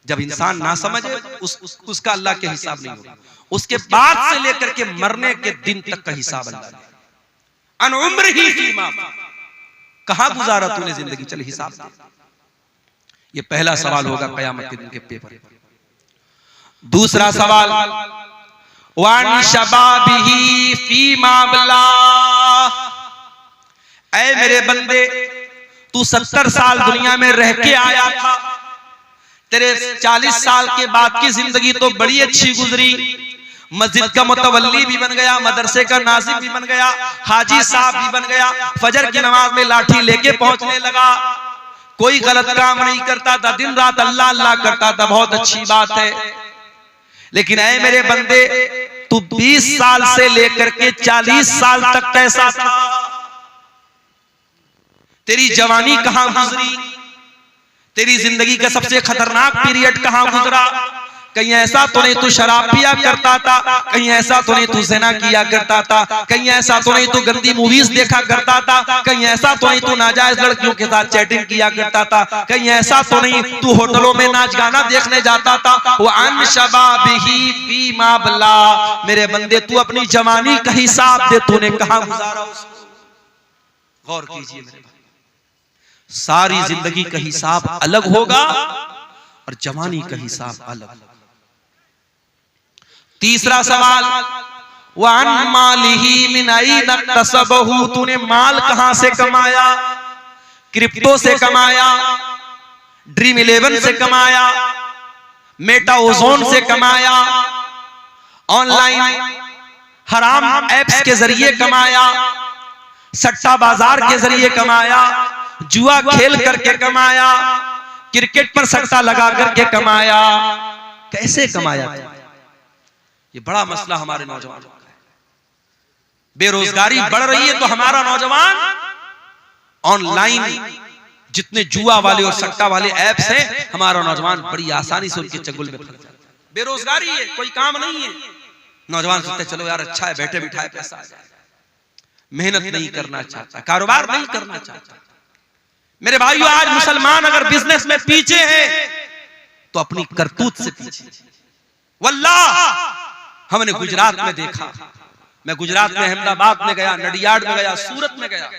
जब इंसान ना समझे उसका अल्लाह के हिसाब नहीं होगा। उसके बाद से लेकर के मरने के दिन तक का हिसाब अल्लाह। अन उम्र ही फीमा, कहां गुजारा तूने जिंदगी, चल हिसाब दे। ये पहला सवाल होगा कयामत के दिन के पेपर। दूसरा सवाल, वान शबाबिही फीमा बला, ऐ मेरे बंदे, तू 70 साल दुनिया में रह के आया था, तेरे 40 साल के बाद की जिंदगी तो बड़ी अच्छी गुजरी। मस्जिद का मुतवल्ली भी बन गया, मदरसे का नाज़िम भी बन गया, हाजी साहब भी बन गया, फजर की नमाज में लाठी लेके पहुंचने लगा, कोई गलत काम नहीं करता था, दिन रात अल्लाह अल्लाह करता था, बहुत अच्छी बात है। लेकिन ऐ मेरे बंदे, तू 20 साल से लेकर के 40 साल तक कैसा था? तेरी जवानी कहां गुजरी? तेरी जिंदगी का सबसे खतरनाक पीरियड कहां गुजरा? कहीं ऐसा तो नहीं तू शराब पिया करता था, कहीं ऐसा तो नहीं तू ज़िना किया करता था, कहीं ऐसा तो नहीं तू गंदी मूवीज देखा करता था, कहीं ऐसा तो नहीं तू नाजायज लड़कियों के साथ चैटिंग किया करता था, कहीं ऐसा तो नहीं तू होटलों में नाच गाना देखने जाता था। वो अन शबाबिही फीमा बला, मेरे बंदे तू अपनी जवानी का हिसाब दे, तूने कहां गुजारा उसको? गौर कीजिए मेरे भाई, सारी जिंदगी का हिसाब अलग होगा और जवानी का हिसाब अलग। तीसरा सवाल, वान मालिही मिन ऐन इक्तसबहू, तूने माल कहां से कमाया? क्रिप्टो से कमाया, ड्रीम 11 से कमाया, मेटा ओजोन से कमाया, ऑनलाइन हराम एप्स के जरिए कमाया, सट्टा बाजार के जरिए कमाया, जुआ खेल करके कमाया, क्रिकेट पर सट्टा लगा करके कमाया, कैसे कमाया? ये बड़ा मसला हमारे नौजवानों का है। बेरोजगारी बढ़ रही है तो हमारा नौजवान ऑनलाइन जितने जुआ वाले और सट्टा वाले ऐप्स हैं, हमारा नौजवान बड़ी आसानी से उनके चंगुल में फंस जाता है। बेरोजगारी है, कोई काम नहीं है, नौजवान सोचते चलो यार अच्छा है, बैठे बिठाए पैसा आ जाए। मेहनत नहीं करना चाहता, कारोबार नहीं करना चाहता। मेरे भाइयों, आज मुसलमान अगर बिजनेस में पीछे है तो अपनी करतूत से पीछे। वल्लाह हमने गुजरात में देखा, मैं गुजरात में अहमदाबाद में गया, नडियाड में गया, सूरत में गया,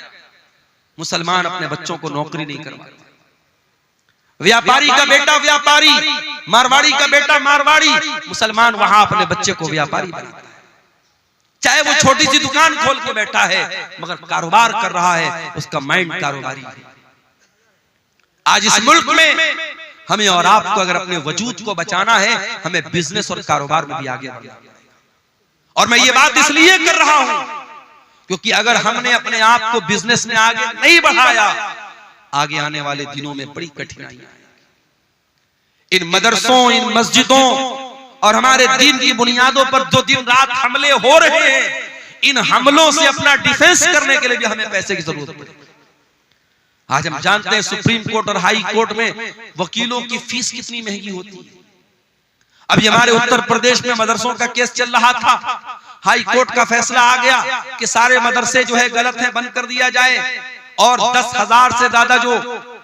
मुसलमान अपने बच्चों को नौकरी नहीं करवाते। व्यापारी का बेटा व्यापारी, मारवाड़ी का बेटा मारवाड़ी, मुसलमान वहां अपने बच्चे को व्यापारी बनाता है। चाहे वो छोटी सी दुकान खोल के बैठा है, मगर कारोबार कर रहा है, उसका माइंड कारोबारी है। आज इस मुल्क में हमें और आपको अगर अपने वजूद को बचाना है, हमें बिजनेस और कारोबार में भी आगे बढ़ना है। और मैं ये बात इसलिए कर रहा हूं क्योंकि अगर हमने अपने आप को बिजनेस में आगे नहीं बढ़ाया, आगे आने वाले दिनों में बड़ी कठिनाइयां आएंगी। इन मदरसों, इन मस्जिदों और हमारे दीन की बुनियादों पर जो दिन रात हमले हो रहे हैं, इन हमलों से अपना डिफेंस करने के लिए भी हमें पैसे की जरूरत है। आज हम जानते हैं सुप्रीम कोर्ट और हाई कोर्ट में वकीलों की फीस कितनी महंगी होती है। अभी हमारे उत्तर प्रदेश में मदरसों का केस चल रहा था, हाई कोर्ट का फैसला आ गया कि सारे मदरसे जो है गलत है, बंद कर दिया जाए, और 10,000 से ज्यादा जो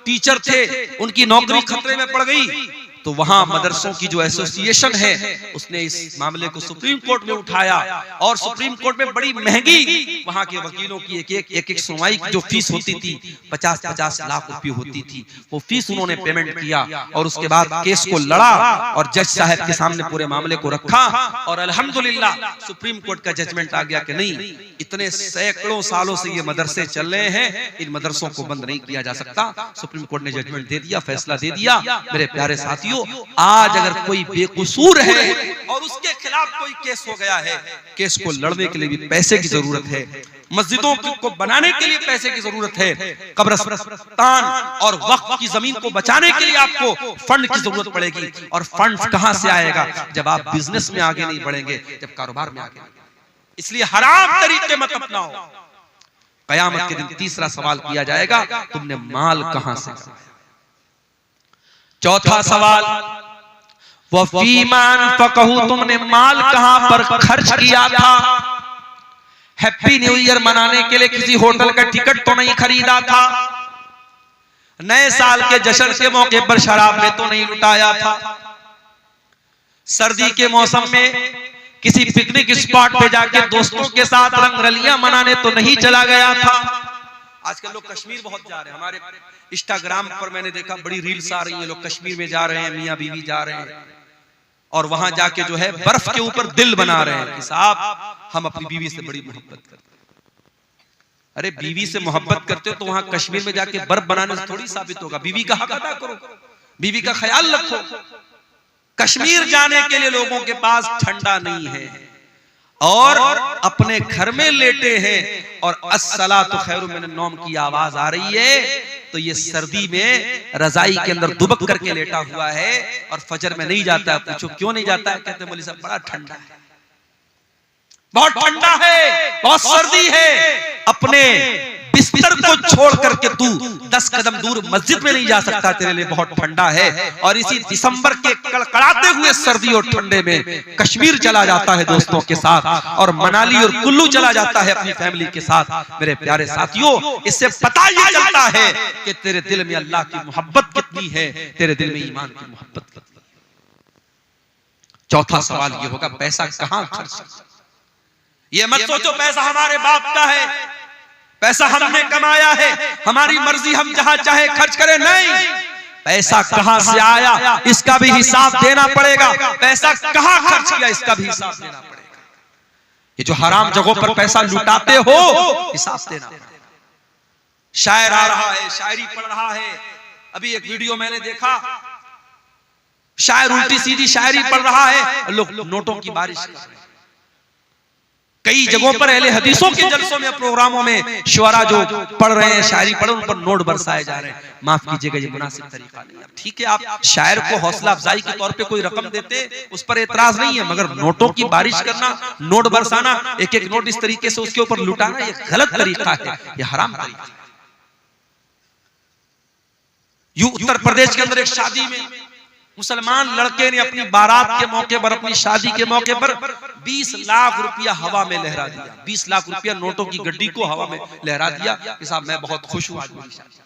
टीचर थे उनकी नौकरी खतरे में पड़ गई। तो वहां मदरसों की जो एसोसिएशन है उसने इस मामले को सुप्रीम कोर्ट में उठाया, और सुप्रीम कोर्ट में बड़ी महंगी वहां के वकीलों की एक सुनवाई की जो फीस होती थी 50-50 लाख रुपए होती थी, वो फीस उन्होंने पेमेंट किया और उसके बाद केस को लड़ा और जज साहब के सामने पूरे मामले को रखा, और अल्हम्दुलिल्लाह सुप्रीम कोर्ट का जजमेंट आ गया कि नहीं, इतने सैकड़ों सालों से ये मदरसे चल रहे हैं, इन मदरसों को बंद नहीं किया जा सकता। सुप्रीम कोर्ट ने जजमेंट दे दिया, फैसला दे दिया। मेरे प्यारे साथियों, साथियों, आज अगर कोई बेकसूर है और उसके खिलाफ कोई केस हो गया है, केस को लड़ने के लिए भी पैसे की जरूरत है, मस्जिदों को बनाने के लिए पैसे की जरूरत है, कब्रिस्तान और वक्फ की जमीन को बचाने के लिए आपको फंड की जरूरत पड़ेगी। और फंड कहां से आएगा? जब आप बिजनेस में आगे नहीं बढ़ेंगे, जब कारोबार में आगे। इसलिए हराम तरीके मत अपनाओ। कयामत के दिन तीसरा सवाल किया जाएगा, तुमने माल कहां से कमाया। चौथा सवाल, वह फीमान फकहू, तुमने माल कहां पर खर्च किया था। हैप्पी न्यू ईयर मनाने के लिए किसी होटल का टिकट तो नहीं खरीदा था, नए साल के जश्न के मौके पर शराब में तो नहीं लुटाया था, सर्दी के मौसम में किसी पिकनिक स्पॉट पे जाके दोस्तों के साथ रंगरलियां मनाने तो नहीं चला गया था। आजकल लोग कश्मीर बहुत जा रहे हैं, हमारे इंस्टाग्राम पर मैंने देखा बड़ी रील्स आ रही है, लोग कश्मीर में जा रहे हैं, मियां बीवी जा रहे हैं और वहां जाके जो है बर्फ के ऊपर दिल बना रहे हैं कि साहब हम अपनी बीवी से बड़ी मोहब्बत करते हैं। अरे बीवी से मोहब्बत करते हो तो वहां कश्मीर में जाके बर्फ बनाने से थोड़ी साबित होगा। बीवी का हक अदा करो, बीवी का ख्याल रखो। कश्मीर जाने के लिए लोगों के पास ठंडा नहीं है और अपने घर में लेटे हैं और अस्सलातु खैरुम मिनन नौम की आवाज आ रही है, तो ये सर्दी में रजाई के अंदर दुबक करके लेटा हुआ है और फजर में नहीं जाता है। पूछो क्यों नहीं जाता है? कहते हैं मौलवी साहब बड़ा ठंडा है, बहुत ठंडा है, बहुत सर्दी है। अपने बिस्तर को छोड़ करके तू 10 कदम दूर मस्जिद में नहीं जा सकता, तेरे लिए बहुत ठंडा है। और इसी दिसंबर के कड़कड़ाते हुए सर्दी और ठंडे में कश्मीर चला जाता है दोस्तों के साथ, और मनाली और कुल्लू चला जाता है अपनी फैमिली के साथ। मेरे प्यारे साथियों, इससे पता ये चलता है कि तेरे दिल में अल्लाह की मोहब्बत कितनी है, तेरे दिल में ईमान की मोहब्बत कितनी है। चौथा सवाल ये होगा, पैसा कहां खर्च। ये मत सोचो पैसा हमारे बाप का है, पैसा हमने कमाया है, हमारी मर्जी हम जहां चाहे खर्च करें। नहीं, पैसा कहां से आया इसका भी हिसाब देना पड़ेगा, पैसा कहां खर्च किया इसका भी हिसाब देना पड़ेगा। ये जो हराम जगहों पर पैसा लुटाते हो, हिसाब देना पड़ेगा। शायर आ रहा है, शायरी पढ़ रहा है। अभी एक वीडियो मैंने देखा, शायर उल्टी सीधी शायरी पढ़ रहा है, लोग नोटों की बारिश कर रहे हैं। कई जगहों पर अहले हदीसों के जलसों में, प्रोग्रामों में शुअरा जो पढ़ रहे हैं, शायरी पढ़, उन पर नोट बरसाए जा रहे हैं। माफ कीजिएगा, ये मुनासिब तरीका नहीं है। ठीक है, आप शायर को हौसला अफजाई के तौर पे कोई रकम देते, उस पर एतराज नहीं है, मगर नोटों की बारिश करना, नोट बरसाना, एक एक नोट इस तरीके से उसके ऊपर लुटाना, ये गलत तरीका है, ये हराम तरीका है। यूं उत्तर प्रदेश के अंदर एक शादी में मुसलमान लड़के ने अपनी बारात के मौके पर, अपनी शादी के मौके पर 20 लाख रुपया हवा में लहरा दिया। 20 लाख रुपया नोटों की गड्डी को हवा में लहरा दिया कि साहब मैं बहुत खुश हूं आज मेरी शादी।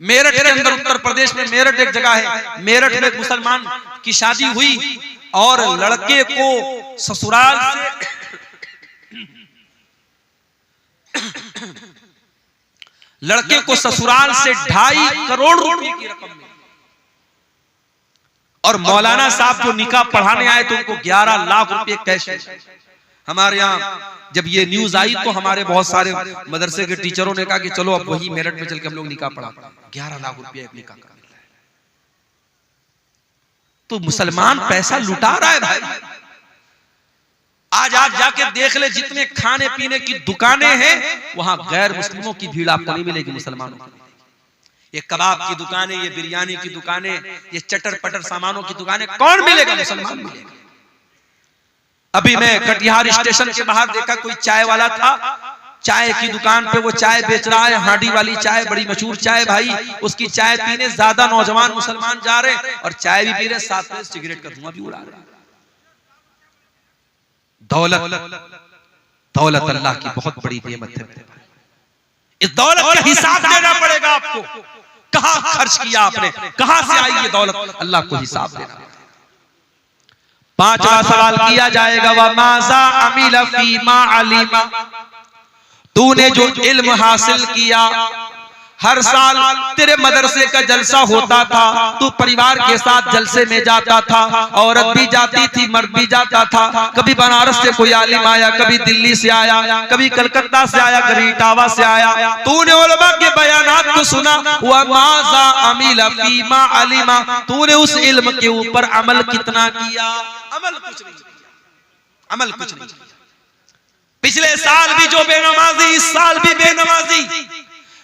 मेरठ के अंदर, उत्तर प्रदेश में मेरठ एक जगह है, मेरठ में एक मुसलमान की शादी हुई और लड़के को ससुराल से लड़के को ससुराल से 2.5 करोड़ रुपए की रकम मिली और मौलाना साहब जो निकाह पढ़ाने आए तो उनको 11 लाख रुपए कैश। हमारे यहाँ जब ये न्यूज आई तो हमारे बहुत सारे मदरसे के टीचरों ने कहा कि चलो अब वही मेरठ में चल के हम लोग निकाह पढ़ा। 11 लाख रुपया एक निकाह का मिल रहा है। तो मुसलमान पैसा लुटा रहा है भाई। आज आप जाके देख ले, जितने खाने पीने की दुकानें हैं वहां गैर मुस्लिमों की भीड़ आपको नहीं मिलेगी, मुसलमानों की। ये कबाब की दुकानें, ये बिरयानी की दुकानें, ये चटर पटर सामानों की दुकानें कौन मिलेगा? मुसलमान मिलेगा। अभी मैं कटिहार स्टेशन के बाहर देखा, कोई चाय वाला था, चाय की दुकान पे वो चाय बेच रहा है, हांडी वाली चाय, बड़ी मशहूर चाय भाई। उसकी चाय पीने ज्यादा नौजवान मुसलमान जा रहे हैं और चाय भी पी रहे, साथ में सिगरेट का धुआं भी उड़ा रहे हैं। दौलत अल्लाह की बहुत बड़ी नेमत है। इस दौलत का हिसाब देना पड़ेगा आपको। कहां खर्च किया आपने, कहां से आई ये दौलत, अल्लाह को हिसाब देना। 5वां सवाल किया जाएगा, व माज़ा अमिला फीमा अलिमा, तूने जो इल्म हासिल किया, हर साल तेरे मदरसे का जलसा होता था, तू परिवार के साथ जलसे में जाता था, औरत भी जाती थी, मर्द भी जाता था। कभी बनारस से कोई आलिम आया, कभी दिल्ली से आया, कभी कलकत्ता से आया, कभी इटावा से आया। तूने उलमा के बयानात को सुना, व माज़ा अमिल फीमा अलिमा, तूने उस इल्म के ऊपर अमल कितना किया? अमल कुछ नहीं किया, अमल कुछ नहीं किया। पिछले साल भी जो बेनमाजी, इस साल भी बेनमाजी।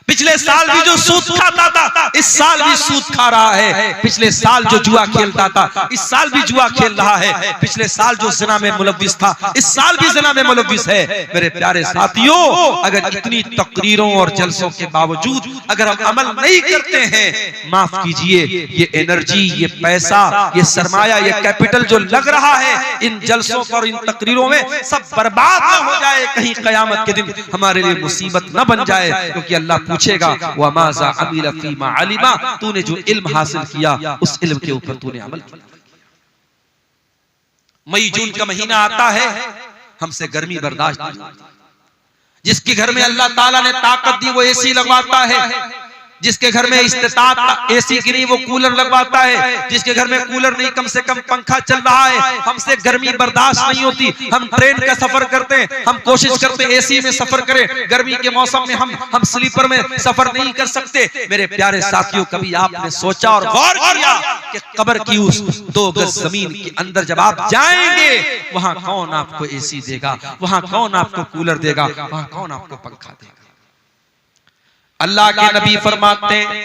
पिछले साल भी जो सूद खाता था, इस साल भी सूद खा रहा है। पिछले साल जो जुआ खेलता था, इस साल भी जुआ खेल रहा है। पिछले साल जो ज़िना में मुलव्विस था, इस साल भी ज़िना में मुलव्विस है। मेरे प्यारे साथियों, अगर इतनी तकरीरों और जलसों के बावजूद अगर हम अमल नहीं करते हैं, माफ कीजिए, ये एनर्जी, ये पैसा, ये सरमाया, ये कैपिटल जो लग रहा है इन जलसों पर, इन तकरीरों में, सब बर्बाद न हो जाए, कहीं क़यामत के दिन हमारे लिए मुसीबत न बन जाए। क्योंकि अल्लाह पूछेगा वमाज़ा अमिल फीमा अलिमा, तूने जो इल्म हासिल किया उस इल्म के ऊपर तूने अमल किया। मई जून का महीना आता है, हमसे गर्मी बर्दाश्त नहीं होती। जिसके घर में अल्लाह ताला ने ताकत दी वो एसी लगवाता है, जिसके घर में इस्तिताअत एसी की नहीं वो कूलर लगवाता है, जिसके घर में कूलर नहीं कम से कम पंखा चल रहा है। हमसे गर्मी बर्दाश्त नहीं होती, हम ट्रेन का सफर करते हैं, हम कोशिश करते हैं एसी में सफर करें। गर्मी के मौसम में हम स्लीपर में सफर नहीं कर सकते। मेरे प्यारे साथियों, कभी आपने सोचा और गौर किया कि कब्र की उस 2 गज जमीन के अंदर जब आप जाएंगे, वहां कौन आपको एसी देगा, वहां कौन आपको कूलर देगा, वहां कौन आपको पंखा देगा? अल्लाह के नबी फरमाते हैं,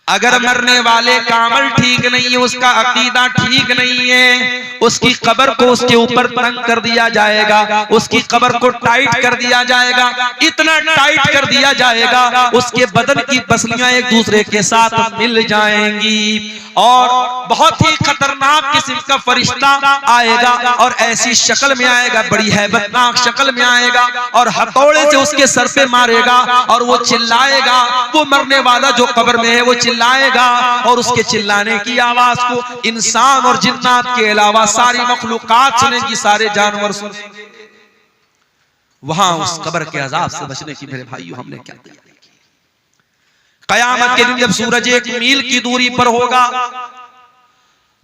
अगर मरने वाले का अमल ठीक नहीं है, उसका अकीदा ठीक नहीं है, उसकी कब्र को उसके ऊपर तंग कर दिया जाएगा, उसकी कब्र को टाइट कर दिया जाएगा, इतना टाइट कर दिया जाएगा उसके बदन की पसलियां एक दूसरे के साथ मिल जाएंगी और बहुत ही खतरनाक किस्म का फरिश्ता आएगा और ऐसी शक्ल में आएगा, बड़ी हैबतनाक शक्ल में आएगा और हथौड़े से उसके सर पे मारेगा और वो चिल्लाएगा। वो मरने वाला जो कब्र में है वो चिल्लाएगा और उसके चिल्लाने की आवाज को इंसान और जिन्नात के अलावा सारी मखलूकात सुनेंगी, सारे जानवर सुनेंगे। वहां उस कब्र के अजाब से बचने की मेरे भाइयों हमने क्या किया? कयामत के दिन जब सूरज 1 मील की दूरी पर होगा,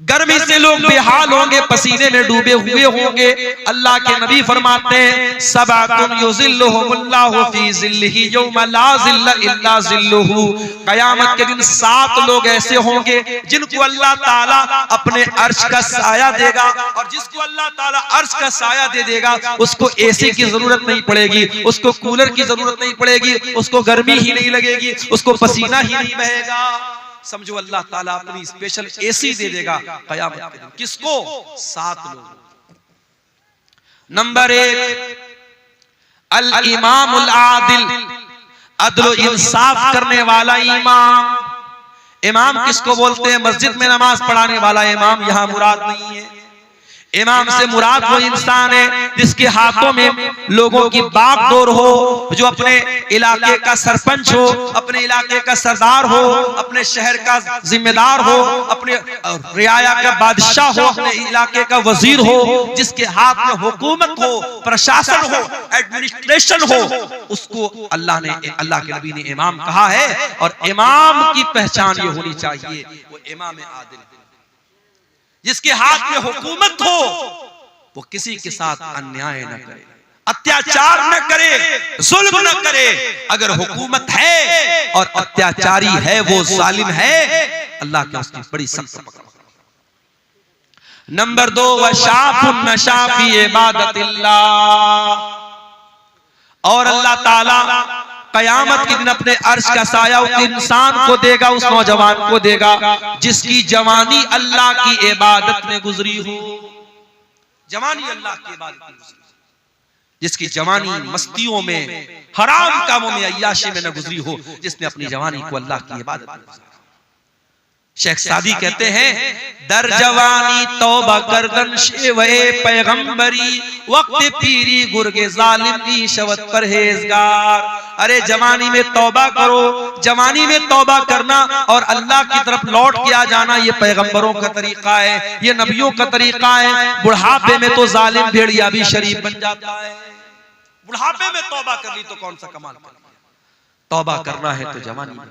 गर्मी से लोग बेहाल होंगे, पसीने में डूबे हुए होंगे। अल्लाह के नबी फरमाते हैं, सबअतुन युज़िल्लुहुमुल्लाहु फी ज़िल्लिही यौमा ला ज़िल्ला इल्ला ज़िल्लुहु। कयामत के दिन 7 लोग ऐसे होंगे जिनको अल्लाह ताला अपने अर्श का साया देगा और जिसको अल्लाह ताला अर्श का साया दे देगा उसको एसी की जरूरत नहीं पड़ेगी, उसको कूलर की जरूरत नहीं पड़ेगी, उसको गर्मी ही नहीं लगेगी, उसको पसीना ही नहीं बहेगा। समझो अल्लाह ताला अपनी स्पेशल एसी दे देगा कयामत के दिन। किसको? 7 लोग। नंबर 1 अल इमामुल आदिल, अदल इंसाफ करने वाला इमाम। इमाम किसको बोलते हैं? मस्जिद में नमाज पढ़ाने वाला इमाम यहां मुराद नहीं है। इमाम से मुराद वो इंसान है जिसके हाथों में लोगों की बागडोर हो, जो अपने इलाके का सरपंच हो, अपने इलाके का सरदार हो, अपने शहर का जिम्मेदार हो, अपने रियाया का बादशाह हो, अपने इलाके का वजीर हो, जिसके हाथ में हुकूमत हो, प्रशासन हो, एडमिनिस्ट्रेशन हो, उसको अल्लाह के नबी ने इमाम कहा है। और इमाम की पहचान ये होनी चाहिए, वो इमाम आदिल, जिसके हाथ में हुकूमत हो, वो किसी के साथ अन्याय न करे, अत्याचार न करे, जुल्म न करे। अगर हुकूमत है और अत्याचारी है, वो जालिम है, अल्लाह के उसकी बड़ी सख्त पकड़। नंबर 2 वशाफुन नशा फी इबादतिल्लाह, और अल्लाह ताला कयामत के दिन अपने अर्श का साया उस इंसान को देगा, उस नौजवान को देगा जिसकी जवानी अल्लाह की इबादत में गुजरी हो। जवानी अल्लाह की इबादत में गुजरी, जिसकी जवानी मस्तियों में, हराम कामों में, अय्याशी में न गुजरी हो, जिसने अपनी जवानी को अल्लाह की इबादत में गुजारा। शेख सादी कहते हैं, दर जवानी तौबा करदन शेवे पैगंबरी, वक्त पीरी गुर्गे जालिम की शवत परहेजगार। अरे जवानी में तौबा करो, जवानी में तौबा करना और अल्लाह की तरफ लौट के आ जाना, ये पैगंबरों का तरीका है, ये नबियों का तरीका है। बुढ़ापे में तो जालिम भेड़िया भी शरीफ बन जाता है। बुढ़ापे में तौबा कर ली तो कौन सा कमाल कर लिया। तौबा करना है तो जवानी में,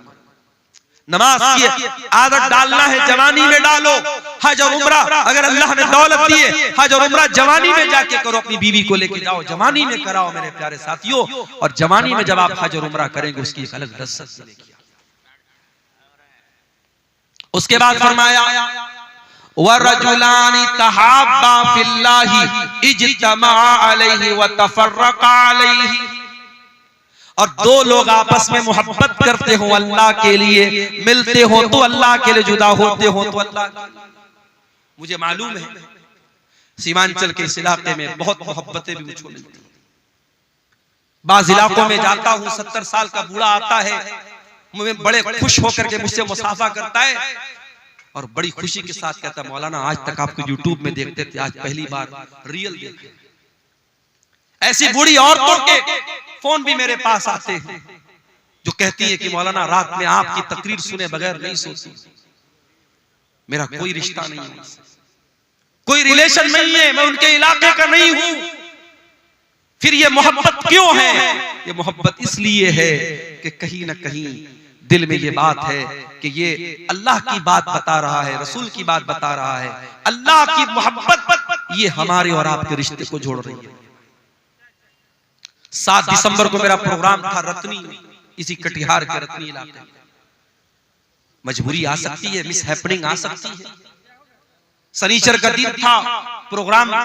नमाज की आदत डालना है जवानी में डालो। हज और उम्रा अगर अल्लाह ने दौलत दी है, हज और उम्रा जवानी में जाके करो, अपनी बीवी को लेके जाओ, जवानी में कराओ मेरे प्यारे साथियों। और जवानी में जब आप हज और उम्रा करेंगे उसकी एक अलग लज्जत मिलेगी। उसके बाद फरमाया वरजुलानी तहाब्बा फिल्लाहि इज्तमा अलैहि व तफर्रका अलैहि, और दो लोग आपस में मोहब्बत करते हो अल्लाह के लिए, मिलते हो तो अल्लाह के लिए, जुदा होते हो तो अल्लाह के लिए। मुझे मालूम है सीमांचल के इस इलाके में बहुत मोहब्बतें भी मुझको मिलती हैं। बाज़ इलाकों में जाता हूँ, 70 साल का बूढ़ा आता है, मुझे बड़े खुश होकर के मुझसे मुसाफा करता है और बड़ी खुशी के साथ कहता है मौलाना आज तक आपको यूट्यूब में देखते थे, आज पहली बार रियल देखे। ऐसी बूढ़ी औरतों के फोन भी मेरे पास आते हैं जो कहती है कि मौलाना रात में आपकी तकरीर सुने बगैर नहीं सोती, मेरा कोई रिश्ता नहीं है, कोई रिलेशन नहीं है, मैं उनके इलाके का नहीं हूं, फिर ये मोहब्बत क्यों है? ये मोहब्बत इसलिए है कि कहीं ना कहीं दिल में ये बात है कि ये अल्लाह की बात बता रहा है, रसूल की बात बता रहा है, अल्लाह की मोहब्बत ये हमारे और आपके रिश्ते को जोड़ रही है। 7 दिसंबर को मेरा प्रोग्राम था रत्नी, इसी कटिहार के रत्नी इलाके में। मजबूरी आ सकती है, मिस हैपनिंग आ सकती है। शनिचर का दिन था, प्रोग्राम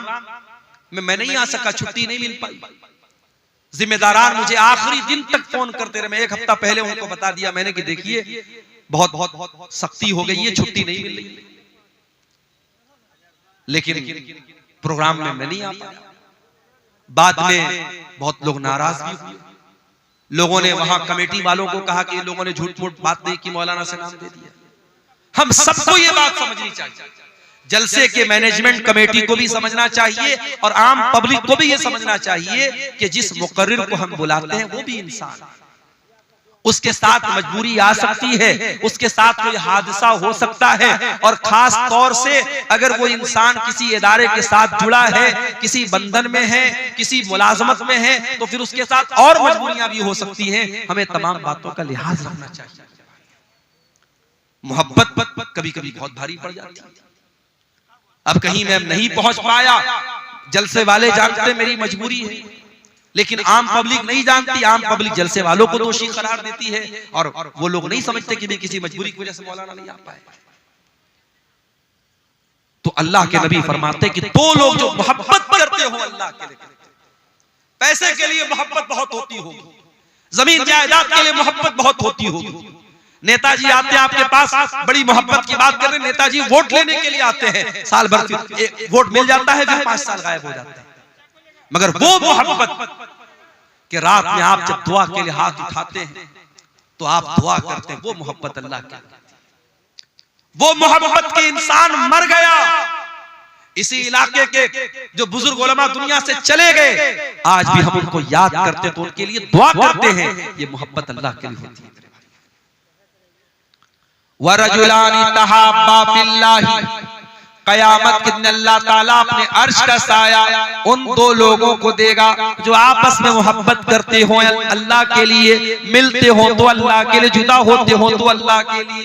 में मैं नहीं आ सका, छुट्टी नहीं मिल पाई। जिम्मेदारान मुझे आखिरी दिन तक फोन करते रहे। मैं 1 हफ्ता पहले उनको बता दिया मैंने कि देखिए बहुत बहुत सख्ती हो गई है, छुट्टी नहीं मिल रही, लेकिन प्रोग्राम में मैं नहीं आ पाया। बाद में बहुत लोग नाराज भी हुए। लोगों ने वहां कमेटी वालों को कहा कि लोगों ने झूठ मूठ बात नहीं की, मौलाना से नाम दे दिया। हम सबको ये बात समझनी चाहिए, जलसे के मैनेजमेंट कमेटी को भी समझना चाहिए और आम पब्लिक को भी ये समझना चाहिए कि जिस मुकर्रिर को हम बुलाते हैं वो भी इंसान है, उसके साथ मजबूरी आ सकती है, उसके साथ कोई हादसा हो सकता है, और खास तौर से अगर वो इंसान किसी इदारे के साथ जुड़ा है, किसी बंधन में है, किसी मुलाजमत में है, तो फिर उसके साथ और मजबूरियां भी हो सकती हैं। हमें तमाम बातों का लिहाज रखना चाहिए। मोहब्बत कभी कभी बहुत भारी पड़ जाती है। अब कहीं मैं नहीं पहुंच पाया, जलसे वाले जानते मेरी मजबूरी है, लेकिन आम पब्लिक नहीं जानती। आम पब्लिक जलसे वालों को दोषी करार देती है और वो लोग नहीं समझते कि भी किसी मजबूरी की वजह से मौलाना नहीं आ पाए। तो अल्लाह के नबी फरमाते कि 2 लोग जो मोहब्बत करते हो अल्लाह के लिए, पैसे के लिए मोहब्बत बहुत होती होगी, जमीन जायदाद के लिए मोहब्बत बहुत होती होगी। नेताजी आते हैं आपके पास, बड़ी मोहब्बत की बात कर रहे हैं, नेताजी वोट लेने के लिए आते हैं, साल भर वोट मिल जाता है, फिर 5 साल गायब हो जाते हैं। मगर वो मोहब्बत कि रात में आप जब दुआ के लिए हाथ उठाते हैं तो आप दुआ करते हैं, वो मोहब्बत अल्लाह की। वो मोहब्बत के इंसान मर गया। इसी इलाके के जो बुजुर्ग उलमा दुनिया से चले गए, आज भी हम उनको याद करते हैं तो उनके लिए दुआ करते हैं। ये मोहब्बत अल्लाह के लिए होती है। वरजुलानी तहाब्बा फिल्लाहि, कयामत के दिन अल्लाह ताला अपने अर्श का साया उन 2 लोगों को देगा जो आपस में मोहब्बत करते हो अल्लाह के लिए, मिलते हो तो अल्लाह के लिए, जुदा होते हो तो अल्लाह के लिए।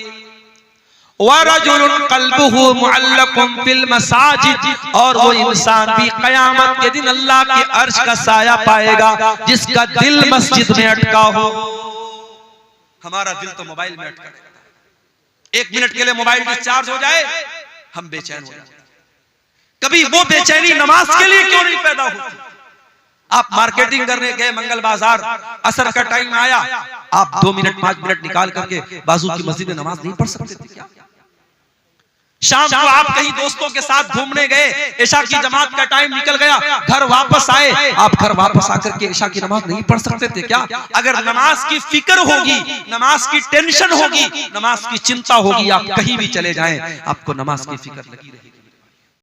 वरजुलुन क़ल्बुहु मुअल्लक़ुन फिल मसाजिद, और वो इंसान भी कयामत के दिन अल्लाह के अर्श का साया पाएगा जिसका दिल मस्जिद में अटका हो। हमारा दिल तो मोबाइल में अटका है, 1 मिनट के लिए मोबाइल डिस्चार्ज हो जाए हम बेचैन हो जाते हैं। कभी वो बेचैनी नमाज के लिए क्यों नहीं पैदा होती? आप मार्केटिंग करने गए मंगल बाजार, असर का टाइम आया, आप 2 मिनट 5 मिनट निकाल करके बाजू की मस्जिद में नमाज नहीं पढ़ सकते थे क्या? शाम को आप कहीं दोस्तों के साथ घूमने गए, इशा की जमात का टाइम निकल गया, घर वापस आए, आप घर वापस आकर के इशा की नमाज नहीं पढ़ सकते थे क्या? अगर नमाज की फिक्र होगी, नमाज की टेंशन होगी, नमाज की चिंता होगी, आप कहीं भी चले जाएं आपको नमाज की फिक्र लगी रहेगी।